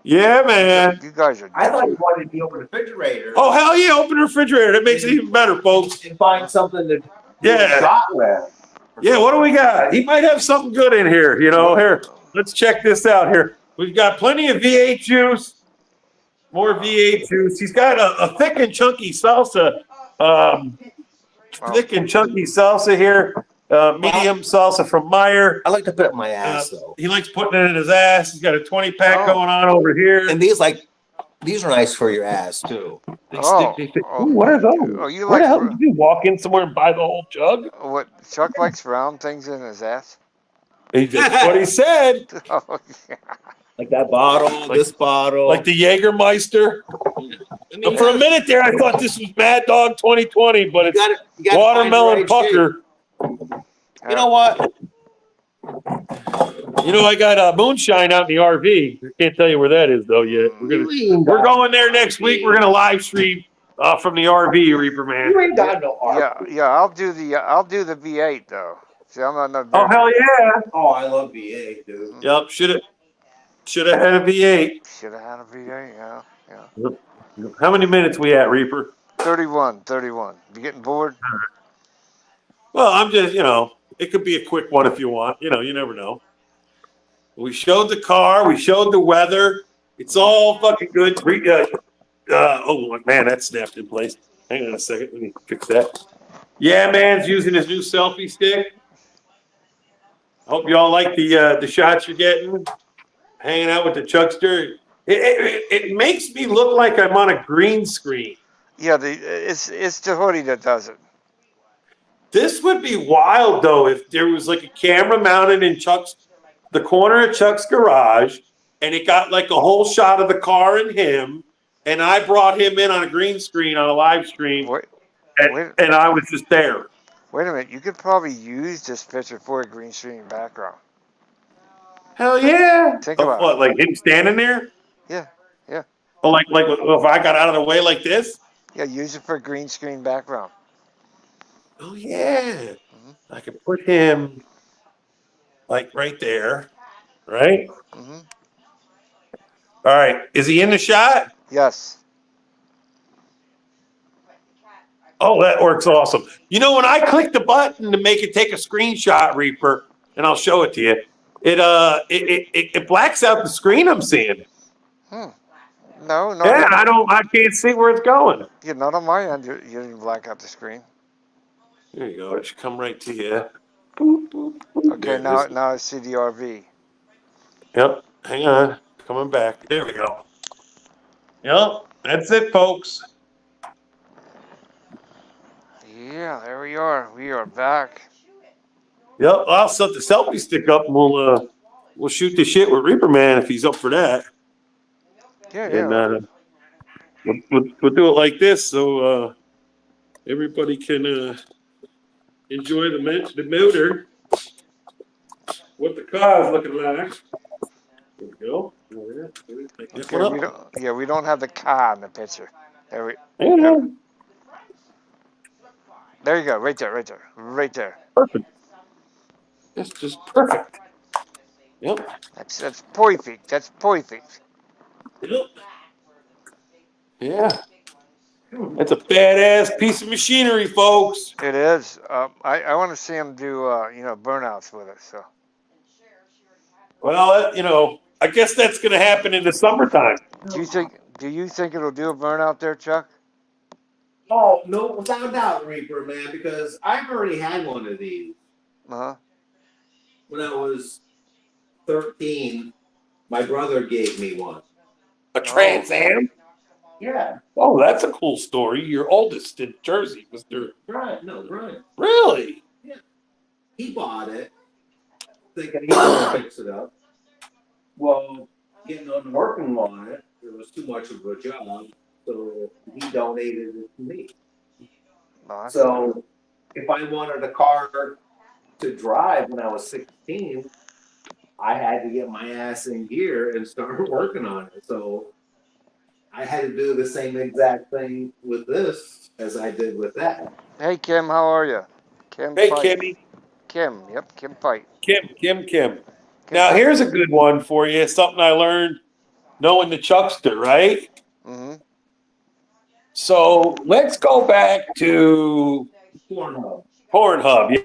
B: Yeah, man.
A: You guys are.
D: I thought you wanted to be open the refrigerator.
B: Oh, hell yeah, open the refrigerator. That makes it even better, folks.
D: And find something to
B: Yeah.
D: shot with.
B: Yeah, what do we got? He might have something good in here, you know. Here, let's check this out here. We've got plenty of V8 juice. More V8 juice. He's got a thick and chunky salsa. Thick and chunky salsa here. Medium salsa from Meyer.
D: I like to put it in my ass though.
B: He likes putting it in his ass. He's got a 20-pack going on over here.
D: And these are nice for your ass too.
B: Ooh, what are those?
A: Oh, you
B: Where
A: like
B: the hell did you walk in somewhere and buy the whole jug?
A: what? Chuck likes round things in his ass.
B: That's what he said.
A: Oh, yeah.
D: Like that bottle, this bottle.
B: Like the Jägermeister. For a minute there, I thought this was Mad Dog 2020, but it's
D: you gotta
B: Watermelon
D: find the right
B: Pucker.
D: shape. You know what?
B: You know, I got moonshine out in the RV. I can't tell you where that is though yet. We're going there next week. We're gonna live stream from the RV, Reaper Man.
D: You ain't got no art.
A: Yeah. I'll do the V8 though. See, I'm not.
B: Oh hell yeah!
D: Oh, I love V8, dude.
B: Yep, should have had a V8.
A: Should have had a V8. Yeah.
B: How many minutes we at, Reaper?
A: 31. You getting bored?
B: Well, I'm just, it could be a quick one if you want. You never know. We showed the car. We showed the weather. It's all fucking good. Oh, man, that snapped in place. Hang on a second. Let me fix that. Yeah, man's using his new selfie stick. Hope you all like the shots you're getting. Hanging out with the Chuckster. It makes me look like I'm on a green screen.
A: Yeah, it's the hoodie that does it.
B: This would be wild, though, if there was like a camera mounted in the corner of Chuck's garage, and it got like a whole shot of the car and him, and I brought him in on a green screen on a live stream, and I was just there.
A: Wait a minute, you could probably use this picture for a green screen background.
B: Hell yeah!
A: Think about
B: what, like him standing there?
A: Yeah.
B: Oh, like if I got out of the way like this?
A: Yeah, use it for a green screen background.
B: Oh yeah, I could put him like right there, right?
A: Mm-hmm.
B: All right, is he in the shot?
A: Yes.
B: Oh, that works awesome. When I click the button to make it take a screenshot, Reaper, and I'll show it to you, it blacks out the screen I'm seeing.
A: No.
B: Yeah, I can't see where it's going.
A: Yeah, not on my end. You didn't black out the screen.
B: There you go. It should come right to you.
A: Okay, now I see the RV.
B: Yep. Hang on. Coming back. There we go. Yep. That's it, folks.
A: Yeah, there we are. We are back.
B: Yep. I'll set the selfie stick up and we'll shoot the shit with Reaper Man if he's up for that.
A: Yeah.
B: And we'll do it like this so everybody can enjoy the motor. What the car is looking like. There we go.
A: Okay, we don't have the car in the picture. There you go. Right there.
B: Perfect. That's just perfect. Yep.
A: That's perfect.
B: Yep. Yeah. That's a badass piece of machinery, folks.
A: It is. I want to see him do burnouts with it. So.
B: Well, I guess that's going to happen in the summertime.
A: Do you think it'll do a burnout there, Chuck?
D: Oh, no, without doubt, Reaper, man, because I've already had one of these.
A: Uh-huh.
D: When I was 13, My brother gave me one.
B: A Trans Am?
D: Yeah.
B: Oh, that's a cool story. Your oldest in Jersey, Mr.
D: Brian. No, Brian.
B: Really?
D: He bought it, thinking he was gonna fix it up. Well, getting on working on it, it was too much of a job, so he donated it to me.
A: Nice.
D: So if I wanted a car to drive when I was 16, I had to get my ass in gear and start working on it. So I had to do the same exact thing with this as I did with that.
A: Hey, Kim, how are you? Kim
B: Hey,
A: Fight.
B: Kimmy.
A: Kim, yep, Kim Fight.
B: Kim.
A: Kim
B: Now,
A: Fight.
B: here's a good one for you. Something I learned knowing the Chuckster, right?
A: Mm-hmm.
B: So let's go back to Pornhub.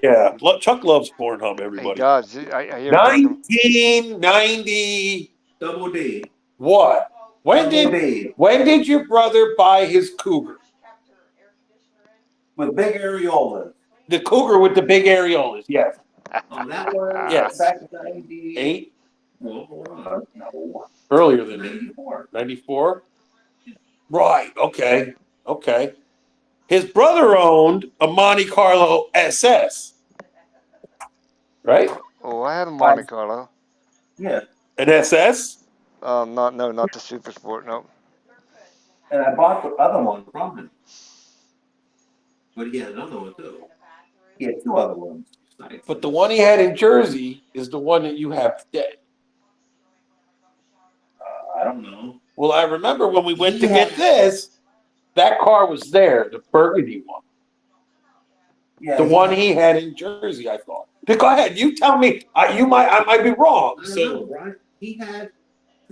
B: Yeah. Chuck loves Pornhub,
A: He
B: everybody.
A: does. I hear him talking.
B: 1990.
D: Double D.
B: What? When
D: Double
B: did
D: D.
B: when did your brother buy his Cougar?
D: With big areolas.
B: The Cougar with the big areolas, yes.
D: Oh, that one?
B: Yes.
D: Back in 98?
B: No.
D: No.
B: Earlier than
D: 94.
B: 94? Right, okay. His brother owned a Monte Carlo SS. Right?
A: Oh, I had a Monte Carlo.
D: Yeah.
B: An SS?
A: Not the Super Sport. No.
D: And I bought the other one from him. But he had another one too. He had two other ones.
B: But the one he had in Jersey is the one that you have today.
D: I don't know.
B: Well, I remember when we went to get this, that car was there, the burgundy one.
D: Yeah,
B: The one he had in Jersey, I thought. Go ahead, you tell me. I might be wrong.
D: I don't know, right? He had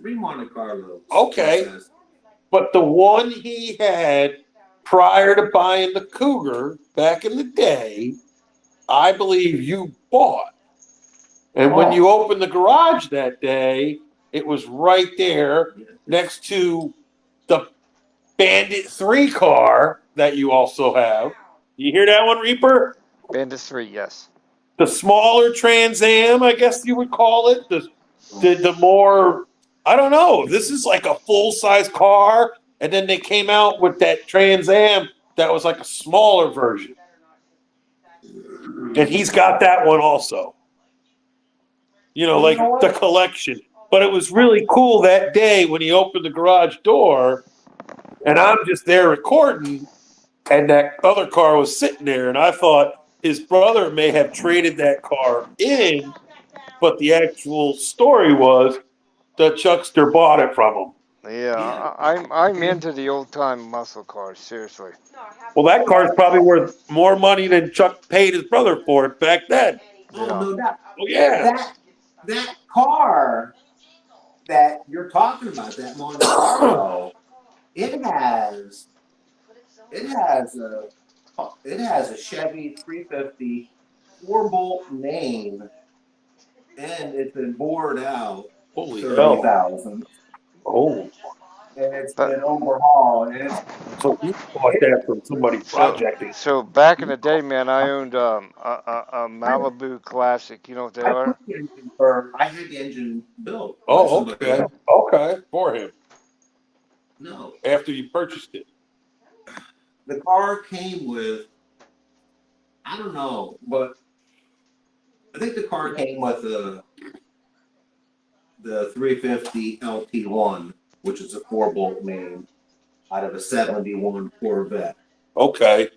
D: 3 Monte Carlos.
B: Okay. But the one he had prior to buying the Cougar back in the day, I believe you bought. And when you opened the garage that day, it was right there next to the Bandit 3 car that you also have. You hear that one, Reaper?
A: Bandit 3, yes.
B: The smaller Trans Am, I guess you would call it. The more, I don't know. This is like a full-size car. And then they came out with that Trans Am that was like a smaller version. And he's got that one also. You know, like the collection. But it was really cool that day when he opened the garage door and I'm just there recording and that other car was sitting there. And I thought his brother may have traded that car in, but the actual story was the Chuckster bought it from him.
A: Yeah, I'm into the old time muscle cars. Seriously.
B: Well, that car's probably worth more money than Chuck paid his brother for it back then.
D: Oh, no doubt.
B: Oh, yeah.
D: That car that you're talking about, that Monte Carlo, it has a Chevy 350 4-bolt main, and it's been bored out.
B: Holy
D: 30,000.
B: Oh.
D: And it's been overhauled. And it's
B: So you bought that from somebody projecting.
A: So back in the day, man, I owned a Malibu Classic. You know what they are?
D: I had the engine built.
B: Oh, okay. Okay, for him.
D: No.
B: After you purchased it.
D: The car came with, I don't know, but I think the car came with the 350 LT1, which is a 4-bolt main out of a 71 Corvette.
B: Okay.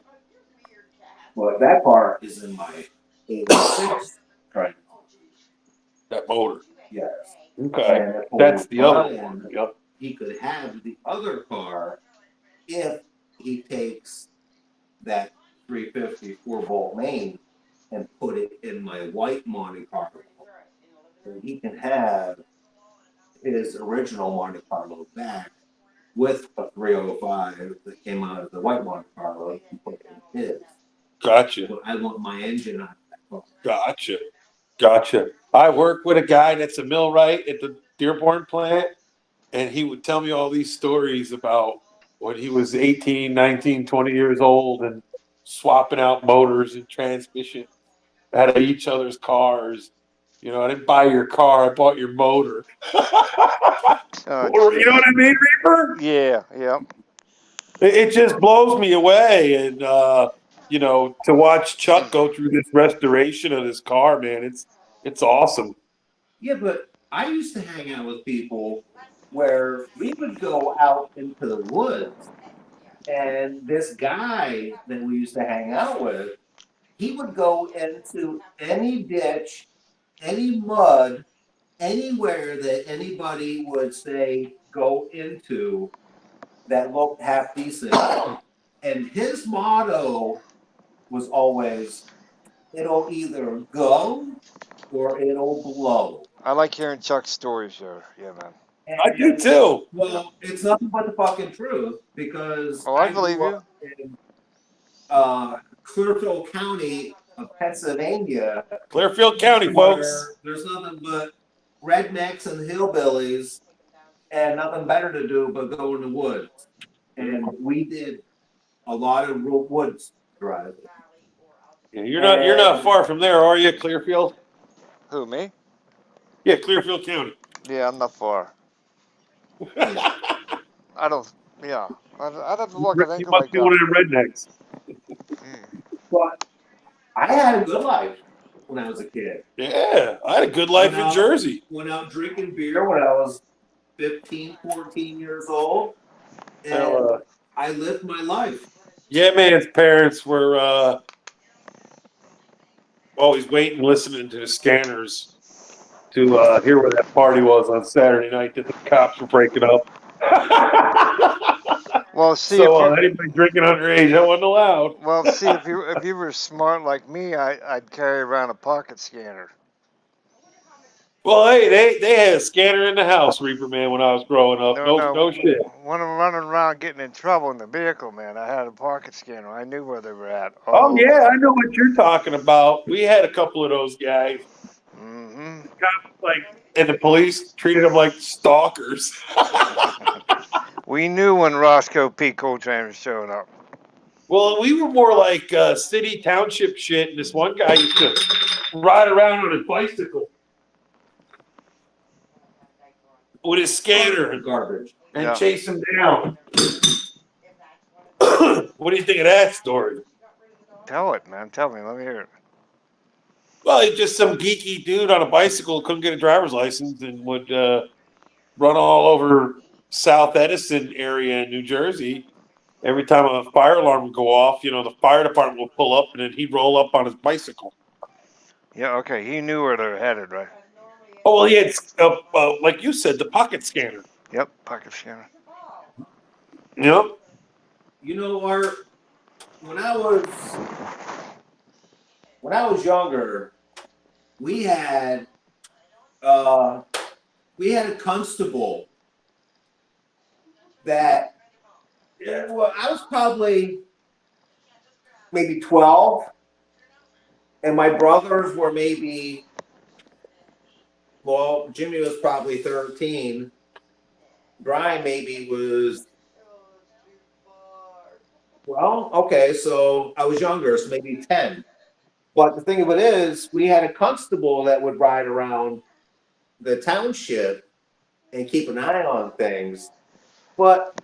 D: But that car is in my 86 Trans.
B: That motor.
D: Yes.
B: Okay. That's the other one. Yep.
D: He could have the other car if he takes that 350 4-bolt main and put it in my white Monte Carlo. And he can have his original Monte Carlo back with a 305 that came out of the white Monte Carlo and put it in his.
B: Gotcha.
D: But I want my engine on that car.
B: Gotcha. I work with a guy that's a millwright at the Dearborn plant, and he would tell me all these stories about when he was 18, 19, 20 years old and swapping out motors and transmission out of each other's cars. You know, I didn't buy your car. I bought your motor.
A: Oh,
B: Or, you know what I mean, Reaper?
A: yeah, yeah.
B: It just blows me away. And, you know, to watch Chuck go through this restoration of this car, man, it's awesome.
D: Yeah, but I used to hang out with people where we would go out into the woods, and this guy that we used to hang out with, he would go into any ditch, any mud, anywhere that anybody would say go into that looked half decent. And his motto was always, it'll either go or it'll blow.
A: I like hearing Chuck's stories there. Yeah, man.
B: I do too.
D: Well, it's nothing but the fucking truth because
A: Oh, I
D: I
A: believe
D: grew
A: you.
D: up in Clearfield County of Pennsylvania,
B: Clearfield County, folks.
D: where there's nothing but rednecks and hillbillies and nothing better to do but go in the woods. And we did a lot of woods driving.
B: Yeah, you're not far from there, are you, Clearfield?
A: Who, me?
B: Yeah, Clearfield County.
A: Yeah, I'm not far. I don't. Yeah, I'd have to look. I think
B: You
A: I'm
B: must
A: like
B: be one of the rednecks.
D: But I had a good life when I was a kid.
B: Yeah, I had a good life in Jersey.
D: Went out drinking beer when I was 15, 14 years old. And I lived my life.
B: Yeah, man's parents were always waiting, listening to the scanners to hear where that party was on Saturday night that the cops were breaking up.
A: Well, see,
B: so anybody drinking underage, that wasn't allowed.
A: Well, see, if you were smart like me, I'd carry around a pocket scanner.
B: Well, hey, they had a scanner in the house, Reaper Man, when I was growing up. No shit.
A: When I'm running around getting in trouble in the vehicle, man, I had a pocket scanner. I knew where they were at.
B: Oh yeah, I know what you're talking about. We had a couple of those guys.
A: Mm-hmm.
B: And the police treated them like stalkers.
A: We knew when Roscoe P. Coltrane was showing up.
B: Well, we were more like city township shit. And this one guy used to ride around on his bicycle with his scanner and
D: garbage
B: and chase him down. What do you think of that story?
A: Tell it, man. Tell me. Let me hear it.
B: Well, he's just some geeky dude on a bicycle, couldn't get a driver's license, and would run all over South Edison area in New Jersey. Every time a fire alarm would go off, you know, the fire department would pull up, and then he'd roll up on his bicycle.
A: Yeah, okay. He knew where they were headed, right?
B: Oh, well, he had, like you said, the pocket scanner.
A: Yep, pocket scanner.
B: Yep.
D: You know, when I was younger, we had a constable that, well, I was probably maybe 12, and my brothers were maybe, well, Jimmy was probably 13. Brian maybe was, well, okay, so I was younger, so maybe 10. But the thing of it is, we had a constable that would ride around the township and keep an eye on things. But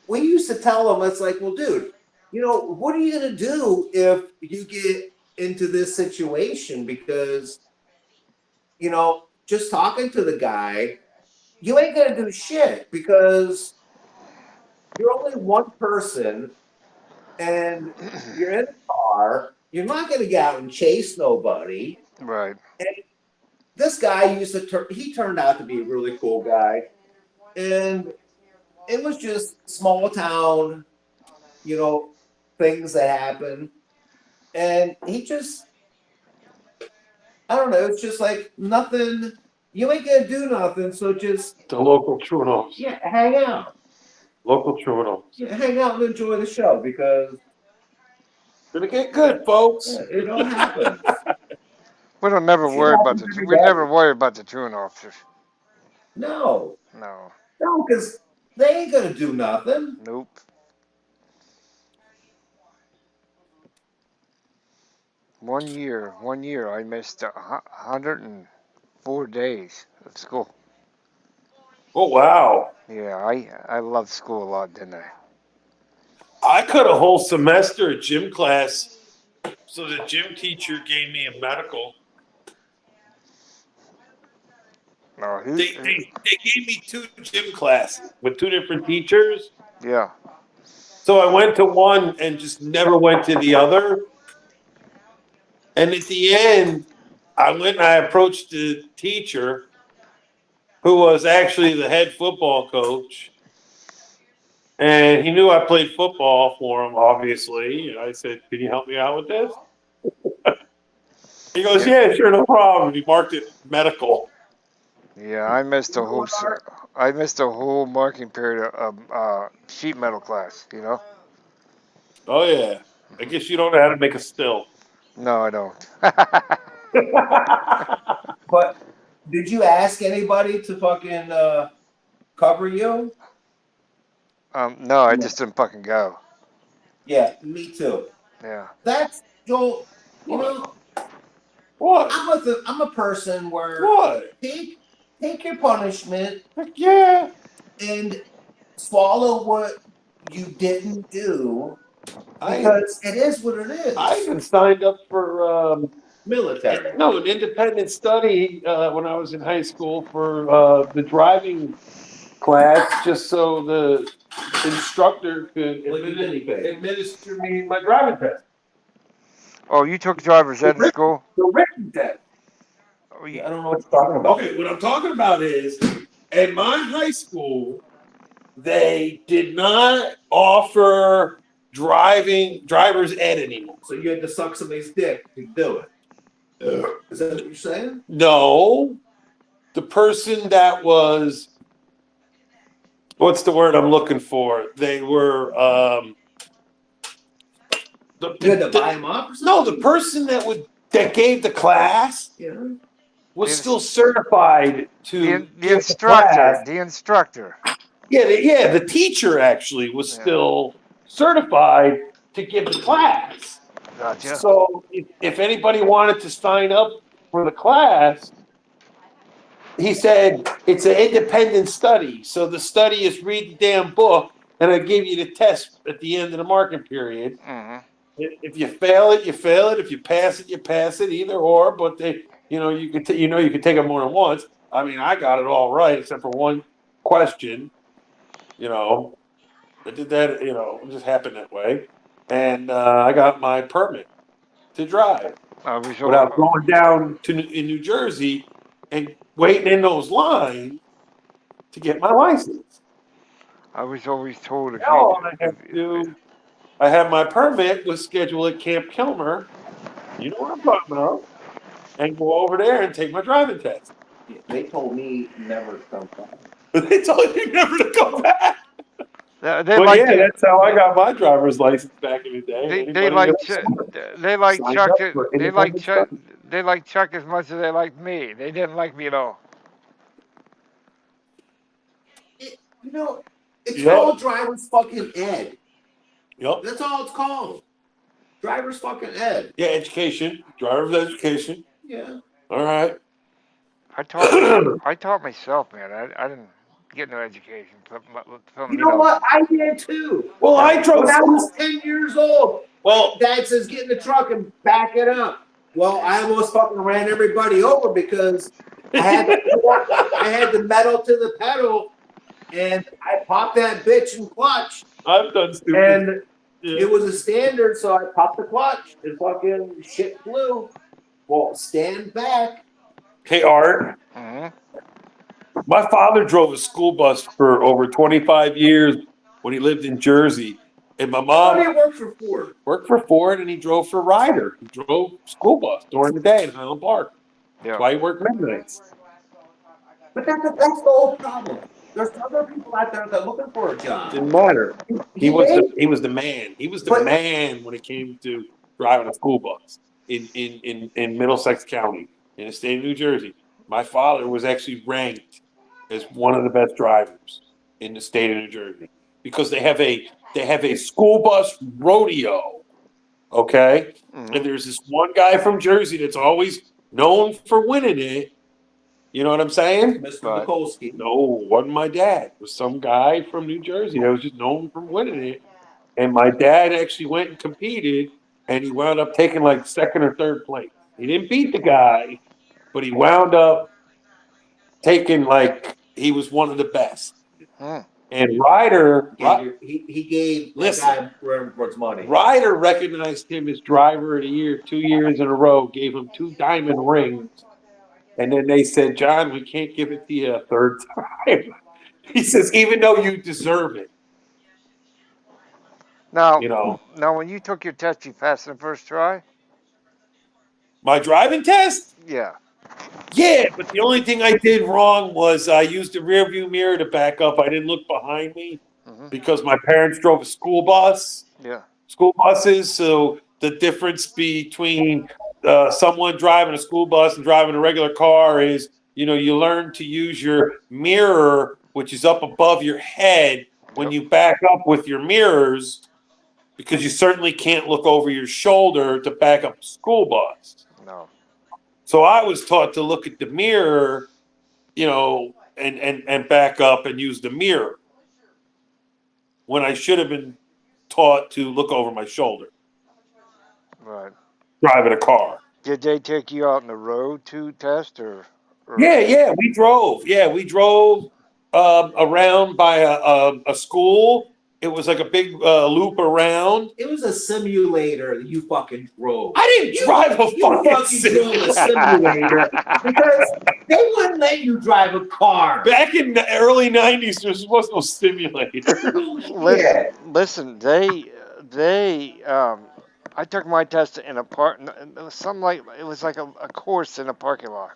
D: we used to tell him, it's like, well, dude, you know, what are you going to do if you get into this situation? Because, you know, just talking to the guy, you ain't going to do shit because you're only one person and you're in a car. You're not going to get out and chase nobody.
A: Right.
D: And this guy he turned out to be a really cool guy. And it was just small town, you know, things that happen. And he just, I don't know, it's just like nothing, you ain't going to do nothing. So just.
B: The local Trunos.
D: Yeah, hang out.
B: Local Trunos.
D: Yeah, hang out and enjoy the show because.
B: Gonna get good, folks.
D: Yeah, it all happens.
A: We don't never worry about we never worry about the truant officers.
D: No,
A: No,
D: because they ain't gonna do nothing.
A: Nope. 1 year, I missed 104 days of school.
B: Oh, wow.
A: Yeah, I loved school a lot, didn't I?
B: I cut a whole semester of gym class, so the gym teacher gave me a medical.
A: No,
B: They gave me 2 gym classes with 2 different teachers.
A: yeah.
B: So I went to one and just never went to the other. And at the end, I went and I approached the teacher, who was actually the head football coach. And he knew I played football for him, obviously. And I said, "Can you help me out with this?" He goes, "Yeah, sure, no problem." He marked it medical.
A: Yeah, I missed a whole marking period of sheet metal class. You know?
B: Oh, yeah. I guess you don't know how to make a still.
A: No, I don't.
D: But did you ask anybody to fucking cover you?
A: No, I just didn't fucking go.
D: Yeah, me too.
A: Yeah.
D: That's Joel. You know,
B: What?
D: I'm a person where
B: What?
D: take your punishment
B: Heck yeah.
D: and swallow what you didn't do
B: I
D: because it is what it is.
B: I even signed up for
D: Military.
B: no, an independent study when I was in high school for the driving class, just so the instructor could
D: Like a guinea pig.
B: administer me my driving test.
A: Oh, you took driver's ed in school?
B: The written test.
A: Oh,
D: I don't know what you're talking about.
B: Okay, what I'm talking about is at my high school, they did not offer driver's ed anymore.
D: So you had to suck somebody's dick to do it. Is that what you're saying?
B: No, the person that was, what's the word I'm looking for? They were
D: You had to buy him up or something?
B: no, the person that gave the class
D: Yeah.
B: was still certified to
A: the
B: give the
A: instructor.
B: class.
A: The instructor.
B: Yeah, the teacher actually was still certified to give the class.
A: Gotcha.
B: So if anybody wanted to sign up for the class, he said it's an independent study. So the study is read the damn book, and I give you the test at the end of the marking period.
A: Mm-hmm.
B: If you fail it, you fail it. If you pass it, you pass it. Either or, but you could take it more than once. I mean, I got it all right except for one question. I did that. It just happened that way, and I got my permit to drive without going down in New Jersey and waiting in those lines to get my license.
A: I was always told if
B: Now all I have to do, I have my permit, was scheduled at Camp Kilmer. You know what I'm talking about, and go over there and take my driving test.
D: They told me never to come back.
B: They told you never to come back.
A: that's
B: how I got my driver's license back in the day.
A: they like Chuck as much as they like me. They didn't like me at all.
D: It's called driver's fucking ed.
B: Yep.
D: That's all it's called. Driver's fucking ed.
B: Yeah, education, driver's education.
D: Yeah.
B: All right.
A: I taught myself, man. I didn't get no education.
D: You know what? I did too.
B: Well, I drove.
D: When I was 10 years old.
B: Well,
D: Dad says, get in the truck and back it up. Well, I almost fucking ran everybody over because I had the metal to the pedal, and I popped that bitch in clutch.
B: I've done stupid.
D: And it was a standard, so I popped the clutch and fucking shit flew. Well, stand back.
B: Hey, Art.
A: Mm-hmm.
B: My father drove a school bus for over 25 years when he lived in Jersey. And my mom worked for Ford, and he drove for Ryder. He drove school bus during the day in Highland Park.
A: Yeah.
B: That's why he worked midnights.
D: But that's the whole problem. There's other people out there that are looking for a job.
B: Didn't matter. He was the man. He was the man when it came to driving a school bus in Middlesex County in the state of New Jersey. My father was actually ranked as one of the best drivers in the state of New Jersey because they have a school bus rodeo Okay.
A: Mhm.
B: And there's this one guy from Jersey that's always known for winning it. You know what I'm saying?
D: Mr.
A: Right.
D: Mikulski.
B: No, wasn't my dad. It was some guy from New Jersey that was just known for winning it. And my dad actually went and competed, and he wound up taking like second or third place. He didn't beat the guy, but he wound up taking like he was one of the best.
A: Hmm.
B: And Ryder,
D: He gave
B: Listen.
D: that guy Rembrandt's money.
B: Ryder recognized him as driver of the year 2 years in a row, gave him 2 diamond rings. And then they said, John, we can't give it to you a third time. He says, even though you deserve it,
A: Now,
B: you know.
A: now, when you took your test, you passed in the first try.
B: My driving test?
A: Yeah.
B: Yeah, but the only thing I did wrong was I used the rear view mirror to back up. I didn't look behind me
A: Mhm.
B: because my parents drove a school bus.
A: Yeah.
B: School buses. So the difference between someone driving a school bus and driving a regular car is, you learn to use your mirror, which is up above your head, when
A: Yep.
B: you back up with your mirrors, because you certainly can't look over your shoulder to back up a school bus.
A: No.
B: So I was taught to look at the mirror, and back up and use the mirror when I should have been taught to look over my shoulder
A: Right.
B: driving a car.
A: Did they take you out on the road to test, or?
B: Yeah, we drove. Yeah, we drove around by a school. It was like a big loop around.
D: It was a simulator that you fucking drove.
B: I didn't drive a
D: You
B: fucking
D: fucking drove a simulator because they wouldn't let you drive a car.
B: Back in the early 90s, there was no simulator.
A: Listen, I took my test in a park. It was it was like a course in a parking lot.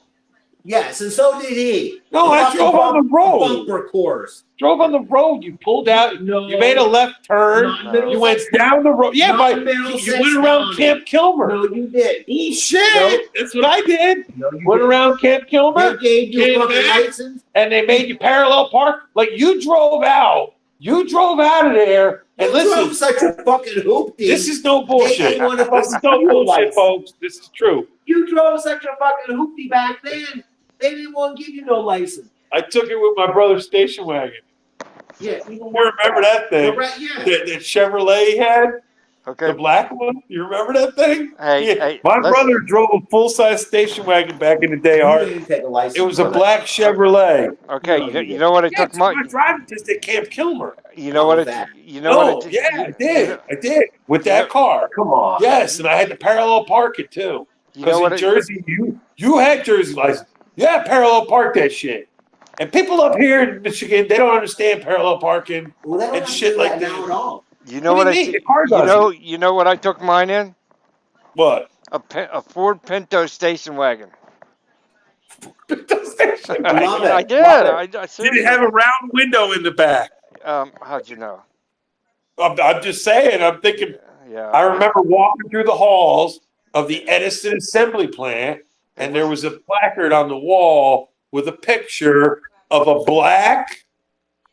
D: Yes, and so did he.
B: No, I drove on the road.
D: Bumper course.
B: Drove on the road. You pulled out.
D: No.
B: You made a left turn.
D: Non-Middlesex.
B: You went down the road. Yeah, but you
D: Non-Middlesex
B: went around
D: County.
B: Camp Kilmer.
D: No, you did.
B: Bullshit.
D: No.
B: That's what I did.
D: No, you
B: Went
D: did.
B: around Camp Kilmer.
D: They gave you a
B: came
D: fucking
B: back,
D: license.
B: and they made you parallel park. Like you drove out. You drove out of there. And
D: You
B: listen,
D: drove such a fucking hoopty.
B: this is no
D: They
B: bullshit.
D: didn't want to
B: This is
D: fucking
B: no
D: give you a
B: bullshit,
D: license.
B: folks. This is true.
D: You drove such a fucking hoopty back then. They didn't want to give you no license.
B: I took it with my brother's station wagon.
D: Yeah,
B: You remember that thing?
D: Yeah.
B: That Chevrolet he had?
A: Okay.
B: The black one? You remember that thing?
A: Hey,
B: Yeah.
A: hey,
B: My
A: listen.
B: brother drove a full-size station wagon back in the day,
D: You
B: Art.
D: didn't take a license.
B: It was a
D: for that.
B: black Chevrolet.
A: Okay.
D: No,
A: You know what I
B: Yeah,
A: took my.
B: driving test at Camp Kilmer.
A: You know what
D: What was
A: it.
D: that?
A: You know what
B: No,
A: it.
B: yeah, I did.
A: You
B: I did. With
A: you
B: that
A: know-
B: car.
D: Come on.
B: Yes, and I had to parallel park it, too.
A: You know
B: Because
A: what
B: in
A: it.
B: Jersey, you had Jersey license. Yeah, parallel park that shit. And people up here in Michigan, they don't understand parallel parking.
D: Well, they don't
B: And
D: have to
B: shit
D: do
B: like
D: that
B: that.
D: now at all.
A: You know
B: What
A: what
B: do you
A: I.
B: mean? The car does
A: You know what I took mine in?
B: What?
A: A Ford Pinto station wagon.
B: Station wagon.
D: Love it.
A: I did.
D: Love it.
A: I
B: Did
A: seriously.
B: it have a round window in the back?
A: How'd you know?
B: I'm just saying. I'm thinking.
A: Yeah.
B: I remember walking through the halls of the Edison assembly plant, and there was a placard on the wall with a picture of a black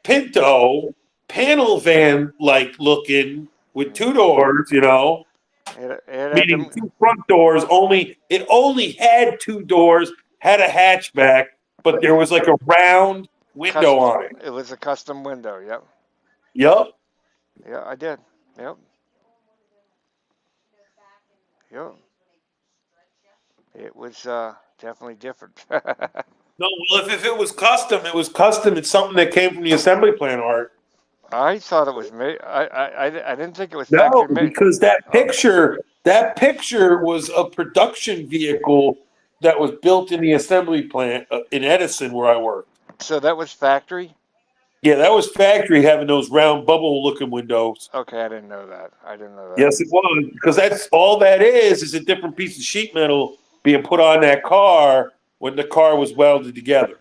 B: Pinto panel van like looking with 2 doors,
A: It had
B: meaning
A: them,
B: 2 front doors. It only had 2 doors, had a hatchback, but there was like a round window on it.
A: It was a custom window. Yep.
B: Yup.
A: Yeah, I did. Yep. Yep. It was definitely different.
B: No, well, if it was custom, it was custom. It's something that came from the assembly plant, Art.
A: I thought it was made. I didn't think it was
B: No,
A: factory made.
B: because that picture was a production vehicle that was built in the assembly plant in Edison where I worked.
A: So that was factory.
B: Yeah, that was factory having those round bubble-looking windows.
A: Okay, I didn't know that.
B: Yes, it was, because that's all that is a different piece of sheet metal being put on that car when the car was welded together.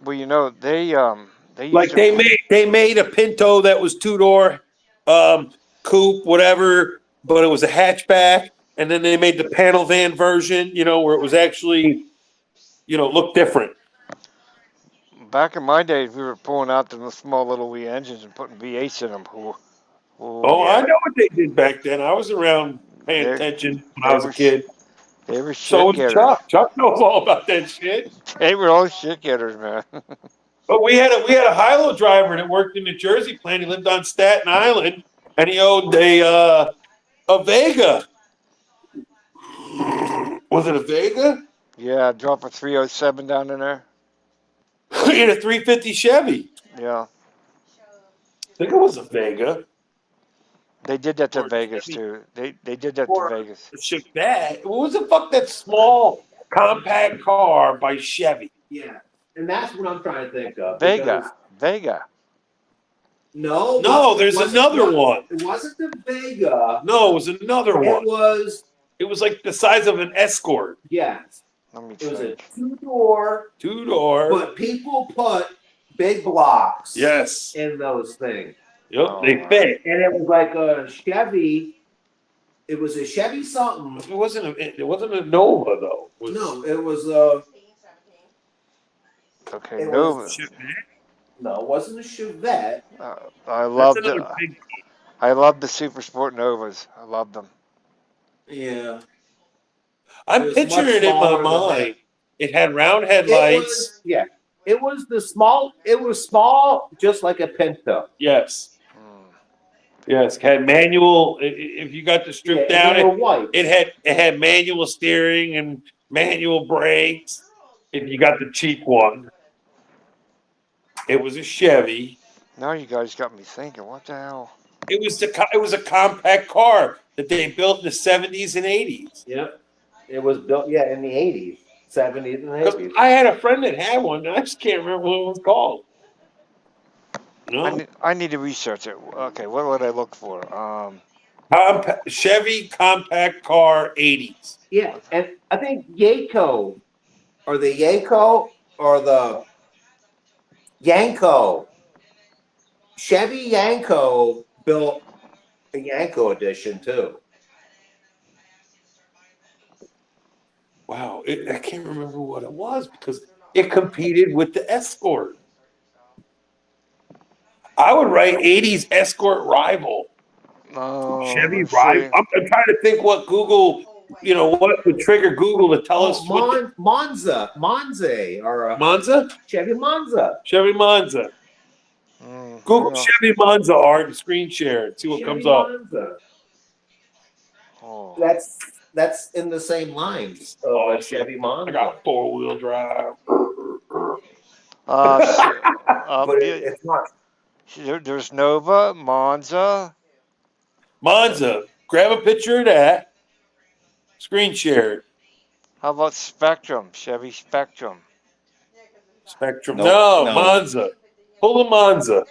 A: Well, you know they used
B: Like
A: to-
B: they made a Pinto that was 2-door, coupe, whatever, but it was a hatchback, and then they made the panel van version, where it was actually, looked different.
A: Back in my days, we were pulling out the small little wee engines and putting V8s in them.
B: Oh,
A: yeah.
B: I know what they did back then. I was around paying
A: They
B: attention when I
A: they
B: was a
A: were
B: kid.
A: they were
B: So
A: shit
B: was
A: getters.
B: Chuck. Chuck knows all about that shit.
A: They were all shit getters, man.
B: But we had a high-low driver that worked in the Jersey plant. He lived on Staten Island, and he owned a Vega. Was it a Vega?
A: Yeah, drop a 307 down in there.
B: He had a 350 Chevy.
A: Yeah,
B: I think it was a Vega
A: they did that to
B: or a
A: Vegas
B: Chevy
A: too. They did that to
B: or
A: Vegas.
B: a Chevette. What was the fuck that small compact car by Chevy?
D: Yeah, and that's what I'm trying to think of.
A: Vega.
B: No, there's another one.
D: It wasn't the Vega.
B: No, it was another one.
D: It was,
B: It was like the size of an Escort.
D: yes,
A: Let me
D: it was a
A: think.
D: 2-door,
B: Two-door.
D: but people put big blocks
B: Yes.
D: in those things.
B: Yep,
A: Oh,
B: they
A: wow.
B: fit.
D: And it was like a Chevy. It was a Chevy something.
B: It wasn't a Nova though. It was
D: No, it was
A: Okay,
D: it
A: Nova.
D: was- no, it wasn't a Chevette.
A: I
B: That's
A: love
B: another
A: the
B: big.
A: I love the Super Sport Novas. I love them.
D: Yeah.
B: I'm
D: It was
B: picturing
D: much
B: it in my
D: smaller than
B: mind. It had round
D: It
B: headlights.
D: was, yeah. It was the small. It was small, just like a Pinto.
B: Yes.
A: Mm.
B: Yes. Had manual. If you got the strip down,
D: They were white.
B: it had manual steering and manual brakes. If you got the cheap one, it was a Chevy.
A: Now you guys got me thinking. What the hell?
B: It was a compact car that they built in the 70s and 80s.
D: Yep. It was built, in the 80s, 70s, and 80s.
B: I had a friend that had one. And I just can't remember what it was called. No,
A: I need to research it. Okay, what would I look for?
B: Chevy compact car 80s.
D: Yeah, and I think Yanko, or the Yanko, Chevy Yanko built a Yanko edition too.
B: Wow, I can't remember what it was because it competed with the Escort. I would write 80s Escort rival. Chevy
A: let's
B: rival.
A: see.
B: I'm trying to think what Google, what would trigger Google to tell us what
D: Monza, or a
B: Monza?
D: Chevy Monza.
B: Chevy Monza. Google
A: Yeah.
B: Chevy Monza art and screen share and see what comes up.
D: Monza.
A: Oh.
D: That's in the same lines of
B: Oh,
D: a Chevy Monza.
B: I got 4-wheel drive.
D: But it's not.
A: There's Nova, Monza.
B: Monza. Grab a picture of that. Screen share.
A: How about Spectrum? Chevy Spectrum.
B: Spectrum.
D: Nope,
B: No,
D: no.
B: Monza. Pull the Monza.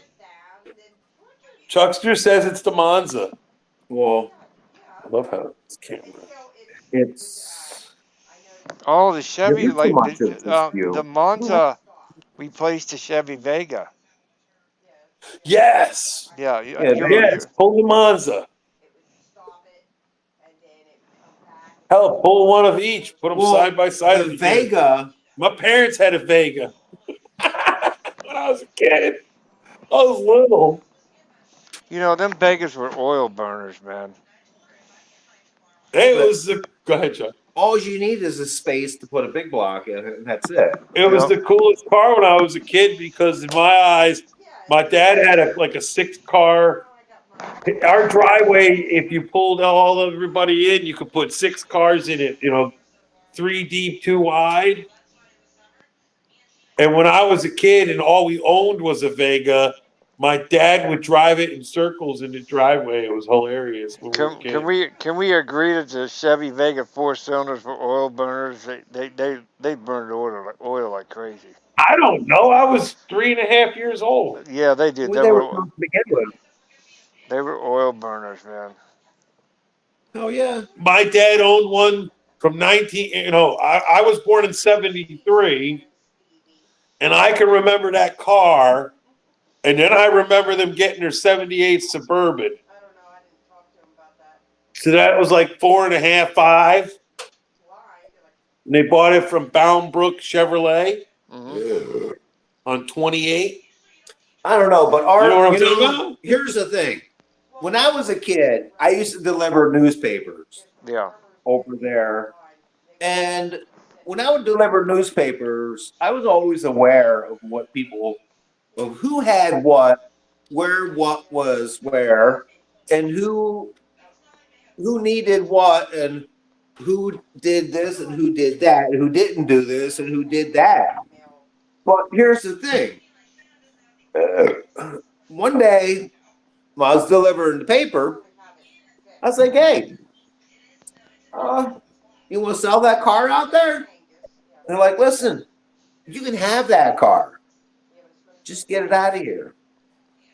B: Chuckster says it's the Monza.
D: Well,
B: I love how it's camera.
D: it's
A: Oh, the Chevy,
D: There's too
A: like
D: much of this view.
A: the Monza replaced the Chevy Vega.
B: Yes.
A: Yeah,
B: Yes. Pull the Monza. Hell, pull one of each. Put them side by side.
D: the Vega.
B: My parents had a Vega when I was a kid. I was little.
A: Them Vegas were oil burners, man.
B: It was the. Go ahead, Chuck.
D: All you need is a space to put a big block in it, and that's it.
B: It was the coolest car when I was a kid because in my eyes, my dad had a 6-car. Our driveway, if you pulled everybody in, you could put 6 cars in it. 3 deep, 2 wide. And when I was a kid and all we owned was a Vega, my dad would drive it in circles in the driveway. It was hilarious. When we were kids.
A: Can we agree that the Chevy Vega 4-cylinders were oil burners? They burned oil like crazy.
B: I don't know. I was 3.5 years old.
A: Yeah, they did.
D: They were to begin with.
A: They were oil burners, man.
D: Oh yeah.
B: My dad owned one from 19. I was born in 73, and I can remember that car. And then I remember them getting their 78 Suburban. So that was like 4.5, 5. And they bought it from Boundbrook Chevrolet on 28.
D: I don't know, but
B: You know what I'm talking about?
D: here's the thing. when I was a kid, I used to deliver newspapers
A: Yeah.
D: over there. And when I would deliver newspapers, I was always aware of of who had what, where what was where, and who needed what, and who did this and who did that, and who didn't do this and who did that. But here's the thing. One day, when I was delivering the paper, I was like, hey, you want to sell that car out there? And they're like, listen, you can have that car. Just get it out of here.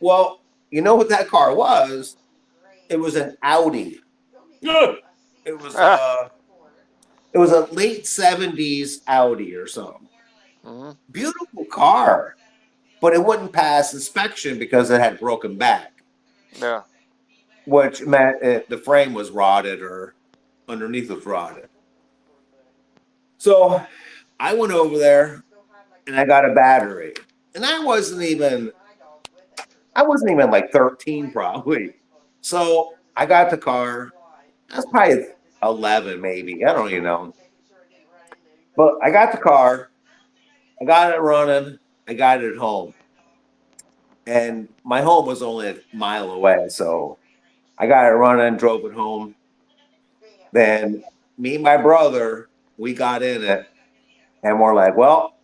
D: Well, you know what that car was? It was an Audi.
B: Good.
D: It was it was a late 70s Audi or something.
A: Mm-hmm.
D: Beautiful car, but it wouldn't pass inspection because it had broken back,
A: Yeah.
D: which meant the frame was rotted or underneath was rotted. So I went over there and I got a battery. And I wasn't even like 13 probably. So I got the car. I was probably 11 maybe. I don't even know. But I got the car. I got it running. I got it at home. And my home was only a mile away. So I got it running, drove it home. Then me and my brother, we got in it. And we're like, well,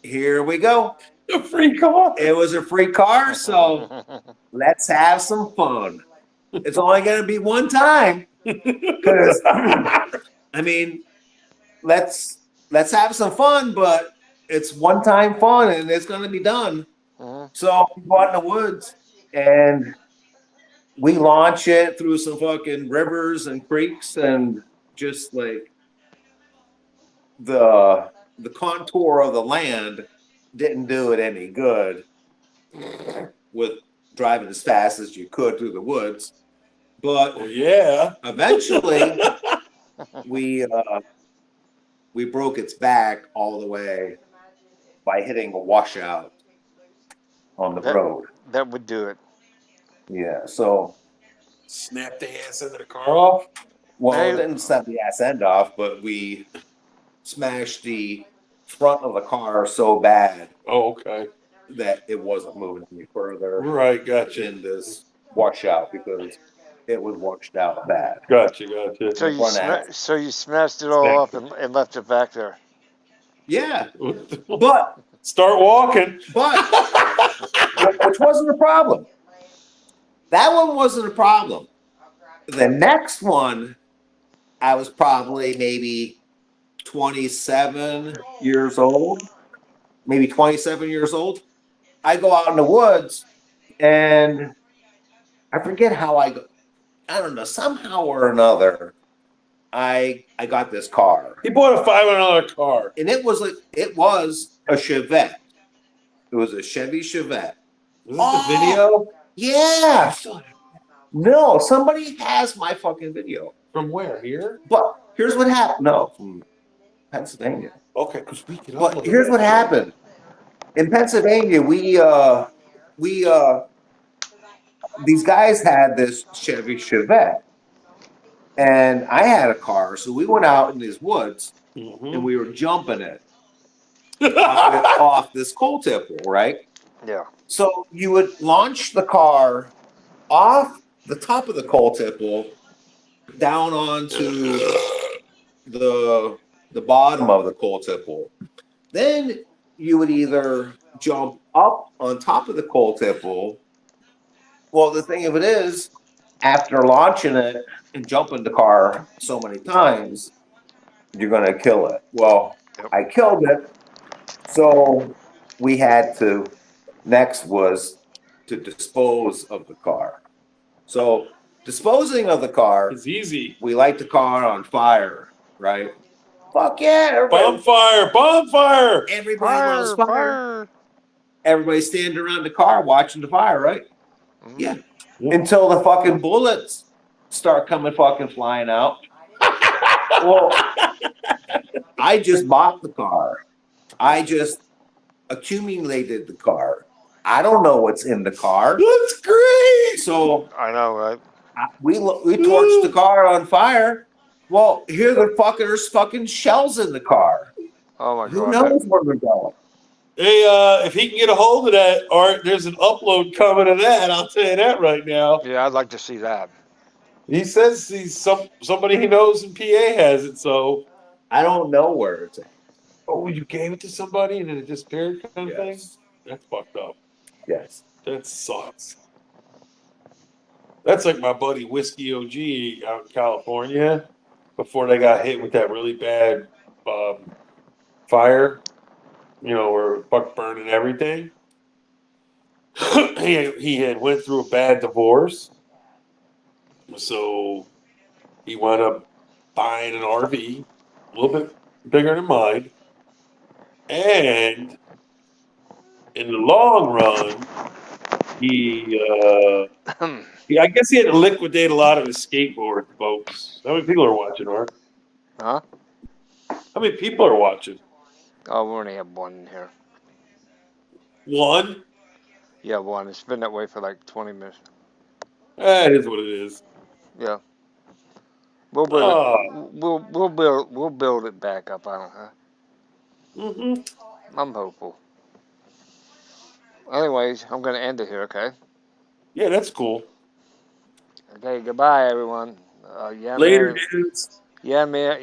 D: here we go.
B: A free car.
D: It was a free car. So let's have some fun. It's only going to be one time. Because, I mean, let's have some fun, but it's one time fun and it's going to be done.
A: Mm-hmm.
D: So we go out in the woods and we launch it through some fucking rivers and creeks and just like the contour of the land didn't do it any good with driving as fast as you could through the woods. But
B: Well, yeah.
D: eventually we broke its back all the way by hitting a washout on the road.
A: That would do it.
D: Yeah, so
B: Snap the ass end of the car off.
D: well,
A: Hey.
D: it didn't snap the ass end off, but we smashed the front of the car so bad
B: Oh, okay.
D: that it wasn't moving any further
B: Right, gotcha.
D: in this washout because it was washed out bad.
B: Gotcha.
A: So you smashed it all up and left it back there.
D: Yeah, but
B: Start walking.
D: which wasn't a problem. That one wasn't a problem. The next one, I was probably maybe 27 years old, maybe 27 years old. I go out in the woods and I forget how I don't know, somehow or another, I got this car.
B: He bought a $500 car.
D: And it was a Chevette. It was a Chevy Chevette.
B: Was this the video?
D: Yeah. No, somebody has my fucking video.
B: From where? Here?
D: But here's what happened. No, from Pennsylvania.
B: Okay, because we can.
D: But here's what happened. In Pennsylvania, these guys had this Chevy Chevette. And I had a car, so we went out in these woods and we were jumping it off this coal tipple, right?
A: Yeah.
D: So you would launch the car off the top of the coal tipple down onto the bottom of the coal tipple. Then you would either jump up on top of the coal tipple. Well, the thing of it is, after launching it and jumping the car so many times, you're going to kill it. Well, I killed it. So we had to, next was to dispose of the car. So disposing of the car,
B: It's easy.
D: we light the car on fire, right? Fuck yeah.
B: Bonfire.
D: Everybody loves fire. Everybody's standing around the car watching the fire, right?
A: Mm-hmm.
D: Yeah. Until the fucking bullets start coming fucking flying out. Well, I just bought the car. I just accumulated the car. I don't know what's in the car.
B: That's great.
D: So
A: I know, right?
D: we torched the car on fire. Well, here there's fucking shells in the car.
A: Oh my
D: Who
A: God.
D: knows where they're going?
B: Hey, if he can get a hold of that, Art, there's an upload coming of that. I'll tell you that right now.
A: Yeah, I'd like to see that.
B: He says somebody he knows in PA has it. So,
D: I don't know where it's at.
B: oh, you gave it to somebody and then it disappeared, kind of thing.
D: Yes.
B: That's fucked up.
D: Yes.
B: That sucks. That's like my buddy Whiskey OG out in California before they got hit with that really bad fire. You know, where fuck burning everything. he had went through a bad divorce, so he wound up buying an RV, a little bit bigger than mine, and in the long run, I guess he had to liquidate a lot of his skateboard folks. How many people are watching, Art?
A: Huh?
B: How many people are watching?
A: Oh, we only have one in here.
B: One.
A: Yeah, one. It's been that way for like 20 minutes.
B: That is what it is.
A: Yeah. We'll build
B: Oh.
A: it. We'll build it back up. I don't know. I'm hopeful. Anyways, I'm gonna end it here. Okay.
B: Yeah, that's cool.
A: Okay. Goodbye, everyone.
B: Later, dudes.
A: Yeah, man.